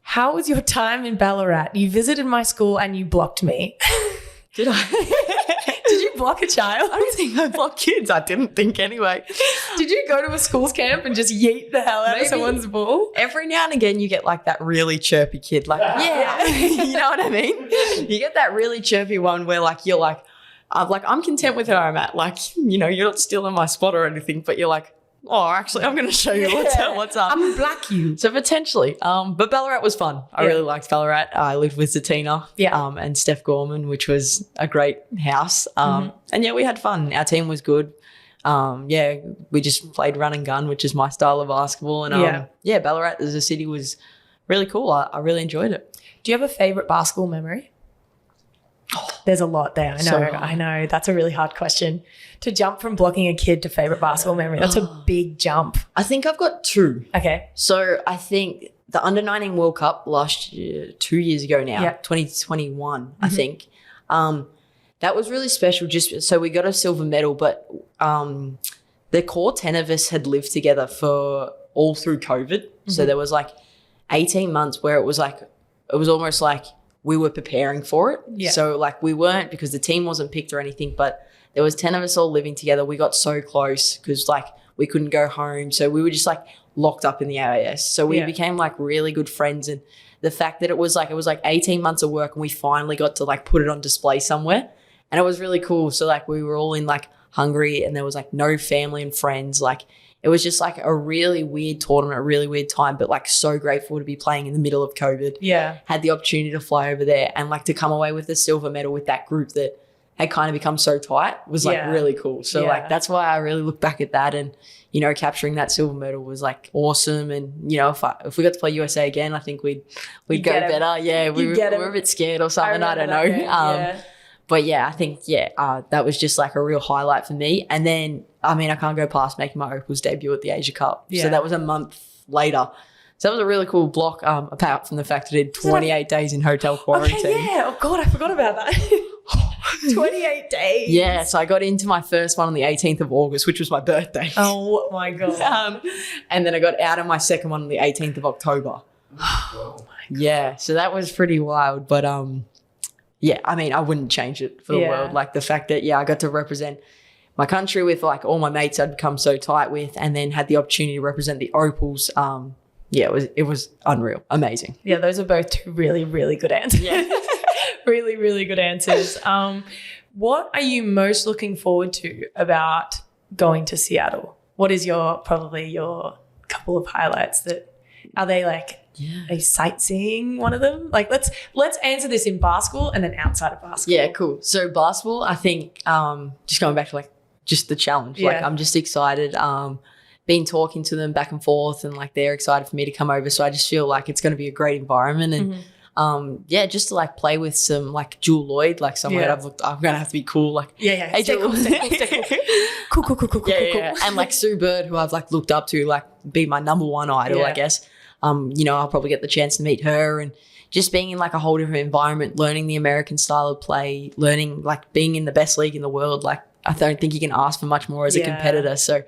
how was your time in Ballarat? You visited my school and you blocked me. Did I? Did you block a child? I don't think I blocked kids. I didn't think anyway. Did you go to a schools camp and just yeet the hell out of someone's ball? Every now and again you get that really chirpy kid. You know what I mean? You get that really chirpy one where you're I'm content with where I'm at. You're not stealing my spot or anything, but you're oh, actually, I'm going to show you what's up. I'm going to black you. So potentially. But Ballarat was fun. I really liked Ballarat. I lived with Zatina and Steph Gorman, which was a great house. And we had fun. Our team was good. We just played run and gun, which is my style of basketball. And Ballarat as a city was really cool. I really enjoyed it. Do you have a favourite basketball memory? There's a lot there. I know. That's a really hard question. To jump from blocking a kid to favourite basketball memory, that's a big jump. I think I've got two. Okay. So I think the Under-19 World Cup last year, 2 years ago now, 2021, I think. That was really special. Just so we got a silver medal, but the core 10 of us had lived together for all through COVID. So there was 18 months where it was almost we were preparing for it. Yeah. So we weren't, because the team wasn't picked or anything, but there was 10 of us all living together. We got so close because we couldn't go home. So we were just locked up in the AIS. So we became really good friends. And the fact that it was 18 months of work and we finally got to put it on display somewhere. And it was really cool. So we were all in Hungary and there was no family and friends. It was just a really weird tournament, a really weird time, but so grateful to be playing in the middle of COVID. Yeah. Had the opportunity to fly over there and to come away with the silver medal with that group that had kind of become so tight was really cool. So that's why I really look back at that, and capturing that silver medal was awesome. And if we got to play USA again, I think we'd go better. Yeah, we were a bit scared or something. I don't know. But I think that was just a real highlight for me. And then I can't go past making my Opals debut at the Asia Cup. Yeah. So that was a month later. So that was a really cool block, apart from the fact that I did 28 days in hotel quarantine. Okay, yeah. Oh, God, I forgot about that. 28 days. Yeah, so I got into my first one on the 18th of August, which was my birthday. Oh, my God. And then I got out of my second one on the 18th of October. Oh, my God. Yeah, so that was pretty wild. But, I wouldn't change it for the world. The fact that, I got to represent my country with all my mates I'd become so tight with, and then had the opportunity to represent the Opals. It was unreal. Amazing. Yeah, those are both two really, really good answers. Yeah. Really, really good answers. What are you most looking forward to about going to Seattle? What is probably your couple of highlights that are they like a sightseeing one of them? Like let's answer this in basketball and then outside of basketball. Yeah, cool. So basketball, I think just going back to like just the challenge. Yeah. Like I'm just excited. Been talking to them back and forth and like they're excited for me to come over. So I just feel like it's going to be a great environment and just to like play with some like Jewel Lloyd, like someone that I'm going to have to be cool. Like, hey, Stay Jewel. cool. Cool. And like Sue Bird, who I've like looked up to, like be my number one idol, I guess. I'll probably get the chance to meet her and just being in like a whole different environment, learning the American style of play, learning like being in the best league in the world. Like I don't think you can ask for much more as a competitor. So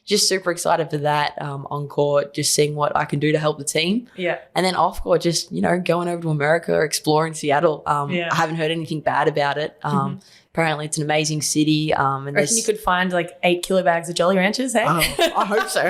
just super excited for that on court, just seeing what I can do to help the team. Yeah. And then off court, just, going over to America, exploring Seattle. I haven't heard anything bad about it. Apparently it's an amazing city. I reckon you could find like 8 kilo bags of Jolly Ranchers, hey? I hope so.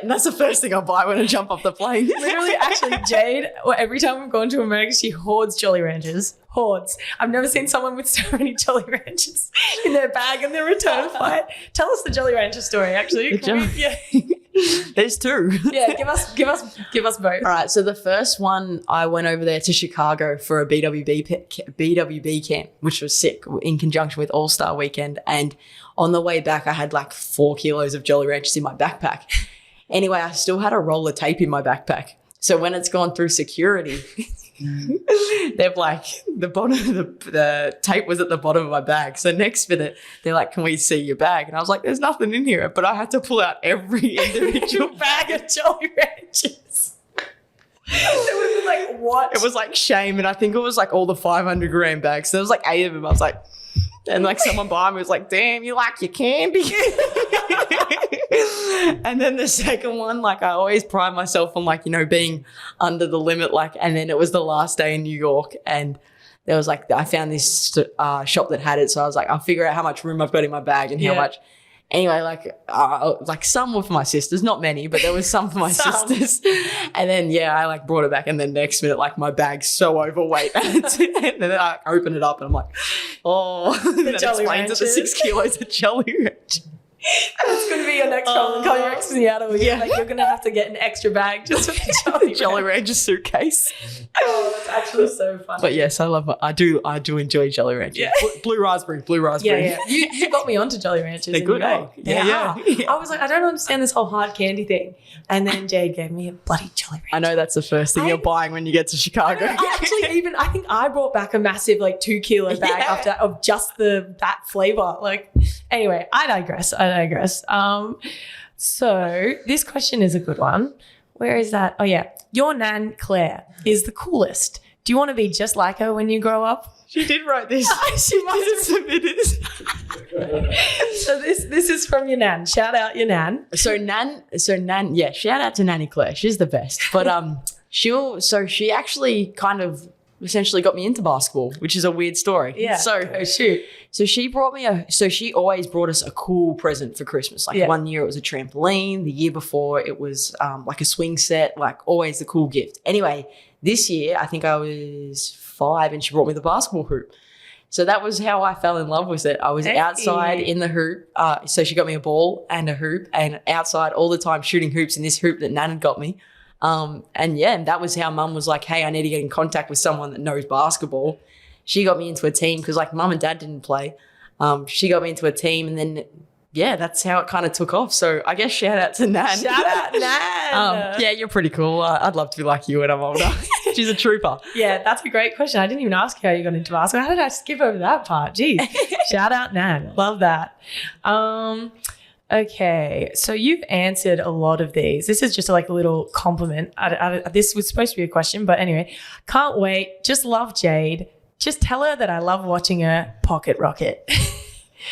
That's the first thing I'll buy when I jump off the plane. Literally, actually, Jade, every time we've gone to America, she hoards Jolly Ranchers. Hoards. I've never seen someone with so many Jolly Ranchers in their bag in their return flight. Tell us the Jolly Rancher story, actually. There's 2. Yeah, give us both. All right, so the first one, I went over there to Chicago for a BWB camp, which was sick, in conjunction with All-Star Weekend. And on the way back, I had like 4 kilos of Jolly Ranchers in my backpack. Anyway, I still had a roll of tape in my backpack. So when it's gone through security, they've like the tape was at the bottom of my bag. So next minute, they're like, "Can we see your bag?" And I was like, "There's nothing in here." But I had to pull out every individual bag of Jolly Ranchers. It was like, what? It was like shame. And I think it was like all the 500-gram bags. So there was like 8 of them. I was like, and like someone behind me was like, "Damn, you like your candy." And then the second one, like I always pride myself on like, being under the limit. Like, and then it was the last day in New York and there was like, I found this shop that had it. So I was like, I'll figure out how much room I've got in my bag and how much. Anyway, like some were for my sisters, not many, but there was some for my sisters. And then, I like brought it back. And then next minute, like my bag's so overweight. And then I open it up and I'm like, oh, the Jolly Ranchers. The 6 kilos of Jolly Ranchers. That's going to be your next problem. Call your ex in Seattle. Yeah. Like you're going to have to get an extra bag just for the Jolly Rancher suitcase. Oh, that's actually so funny. But yes, I love it. I do enjoy Jolly Ranchers. Yeah. Blue raspberry. Yeah. You got me onto Jolly Ranchers. They're good, eh? Yeah. I was like, I don't understand this whole hard candy thing. And then Jade gave me a bloody Jolly Rancher. I know that's the first thing you're buying when you get to Chicago. I think I brought back a massive like 2 kilo bag after that of just that flavor. Like, anyway, I digress. So this question is a good one. Where is that? Oh yeah. Your nan Claire is the coolest. Do you want to be just like her when you grow up? She did write this. She must have submitted. So this is from your nan. Shout out your nan. So nan, yeah, shout out to Nanny Claire. She's the best. But she actually kind of essentially got me into basketball, which is a weird story. Yeah. So she brought me she always brought us a cool present for Christmas. Like one year it was a trampoline. The year before it was like a swing set, like always a cool gift. Anyway, this year I think I was 5 and she brought me the basketball hoop. So that was how I fell in love with it. I was outside in the hoop. So she got me a ball and a hoop and outside all the time shooting hoops in this hoop that Nan had got me. And that was how Mum was like, hey, I need to get in contact with someone that knows basketball. She got me into a team because like Mum and Dad didn't play. She got me into a team and then, that's how it kind of took off. So I guess shout out to Nan. Shout out Nan. You're pretty cool. I'd love to be like you when I'm older. She's a trooper. Yeah, that's a great question. I didn't even ask you how you got into basketball. How did I skip over that part? Jeez. Shout out Nan. Love that. Okay, so you've answered a lot of these. This is just like a little compliment. This was supposed to be a question, but anyway, can't wait. Just love Jade. Just tell her that I love watching her pocket rocket.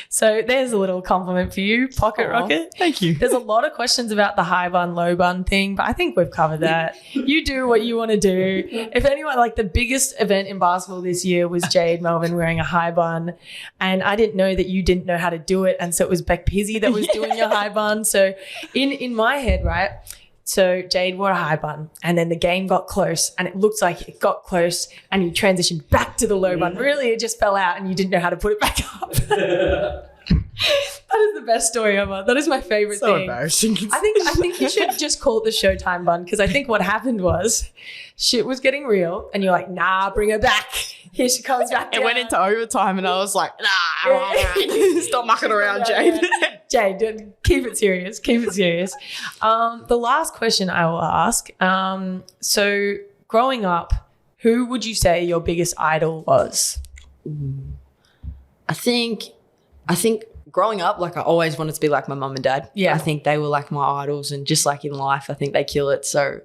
So there's a little compliment for you, pocket rocket. Thank you. There's a lot of questions about the high bun, low bun thing, but I think we've covered that. You do what you want to do. If anyone, like the biggest event in basketball this year was Jade Melbourne wearing a high bun, and I didn't know that you didn't know how to do it, and so it was Beck Pizzy that was doing your high bun. So in my head, right, so Jade wore a high bun and then the game got close and it looked like it got close and you transitioned back to the low bun. Really, it just fell out and you didn't know how to put it back up. That is the best story ever. That is my favorite thing. So embarrassing. I think you should just call it the Showtime bun, because I think what happened was shit was getting real and you're like, nah, bring her back. Here she comes back. It went into overtime and I was like, nah, stop mucking around, Jade. Jade, keep it serious. Keep it serious. The last question I will ask. So growing up, who would you say your biggest idol was? I think growing up, like I always wanted to be like my mum and dad. Yeah. I think they were like my idols, and just like in life, I think they kill it. So,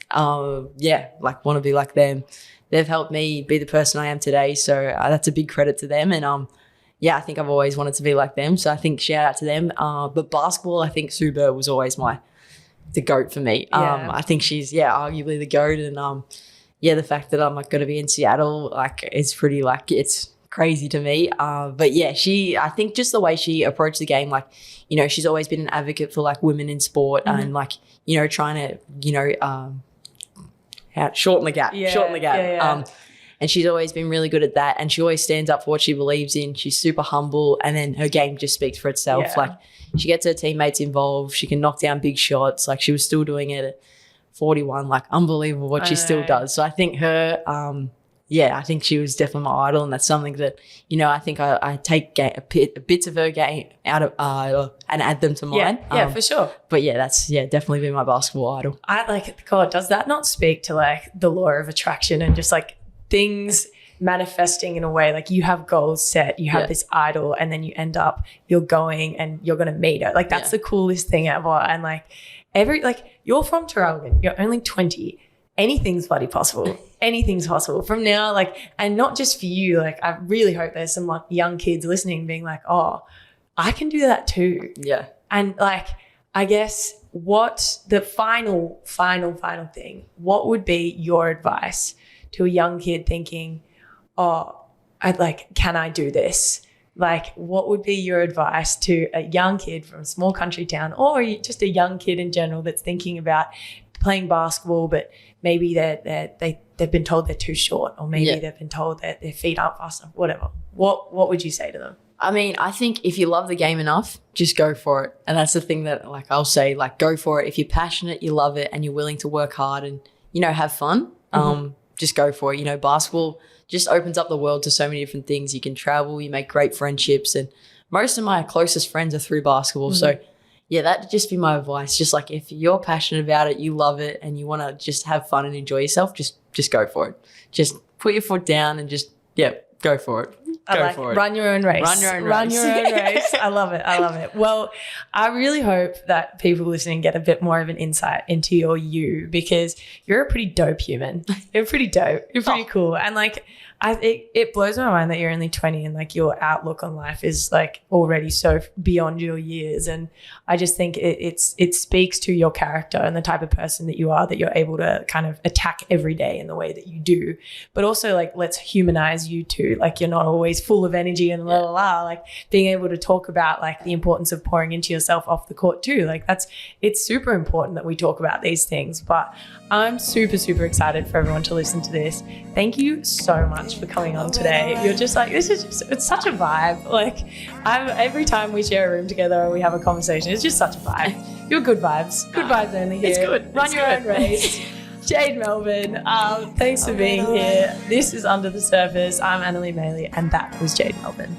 like want to be like them. They've helped me be the person I am today. So that's a big credit to them. And I think I've always wanted to be like them. So I think shout out to them. But basketball, I think Sue Bird was always the GOAT for me. Yeah. I think she's arguably the GOAT. And the fact that I'm like going to be in Seattle, like it's pretty like it's crazy to me. But yeah, I think just the way she approached the game, like, you know, she's always been an advocate for like women in sport and like, you know, trying to, you know, shorten the gap. Yeah. And she's always been really good at that. And she always stands up for what she believes in. She's super humble. And then her game just speaks for itself. Yeah. Like she gets her teammates involved. She can knock down big shots. Like she was still doing it at 41. Like unbelievable what she still does. So I think her, I think she was definitely my idol. And that's something that, you know, I think I take bits of her game out of and add them to mine. Yeah, for sure. But yeah, that's definitely been my basketball idol. God, does that not speak to like the law of attraction and just like things manifesting in a way? Like you have goals set, you have this idol, and then you end up you're going and you're going to meet her. Like that's the coolest thing ever. And like you're from Terrelligan, you're only 20. Anything's bloody possible. Anything's possible from now. Like, and not just for you. Like, I really hope there's some like young kids listening being like, oh, I can do that too. Yeah. And like, I guess what the final thing, what would be your advice to a young kid thinking, oh, can I do this? Like, what would be your advice to a young kid from a small country town, or just a young kid in general that's thinking about playing basketball, but maybe they've been told they're too short, or maybe they've been told that their feet aren't fast enough, whatever. What would you say to them? I mean, I think if you love the game enough, just go for it. And that's the thing that like I'll say, like go for it. If you're passionate, you love it, and you're willing to work hard and, you know, have fun, just go for it. You know, basketball just opens up the world to so many different things. You can travel, you make great friendships, and most of my closest friends are through basketball. So yeah, that'd just be my advice. Just like if you're passionate about it, you love it, and you want to just have fun and enjoy yourself, just go for it. Just put your foot down and just, go for it. Go for it. Run your own race. Run your own race. I love it. Well, I really hope that people listening get a bit more of an insight into you, because you're a pretty dope human. You're pretty dope. You're pretty cool. And like, it blows my mind that you're only 20 and like your outlook on life is like already so beyond your years. And I just think it speaks to your character and the type of person that you are, that you're able to kind of attack every day in the way that you do. But also like, let's humanize you too. Like you're not always full of energy and like being able to talk about like the importance of pouring into yourself off the court too. Like it's super important that we talk about these things. But I'm super, super excited for everyone to listen to this. Thank you so much for coming on today. You're just like, it's such a vibe. Like every time we share a room together or we have a conversation, it's just such a vibe. You're good vibes. Good vibes only here. It's good. Run your own race. Jade Melbourne, thanks for being here. This is Under the Surface. I'm Annalie Maley, and that was Jade Melbourne.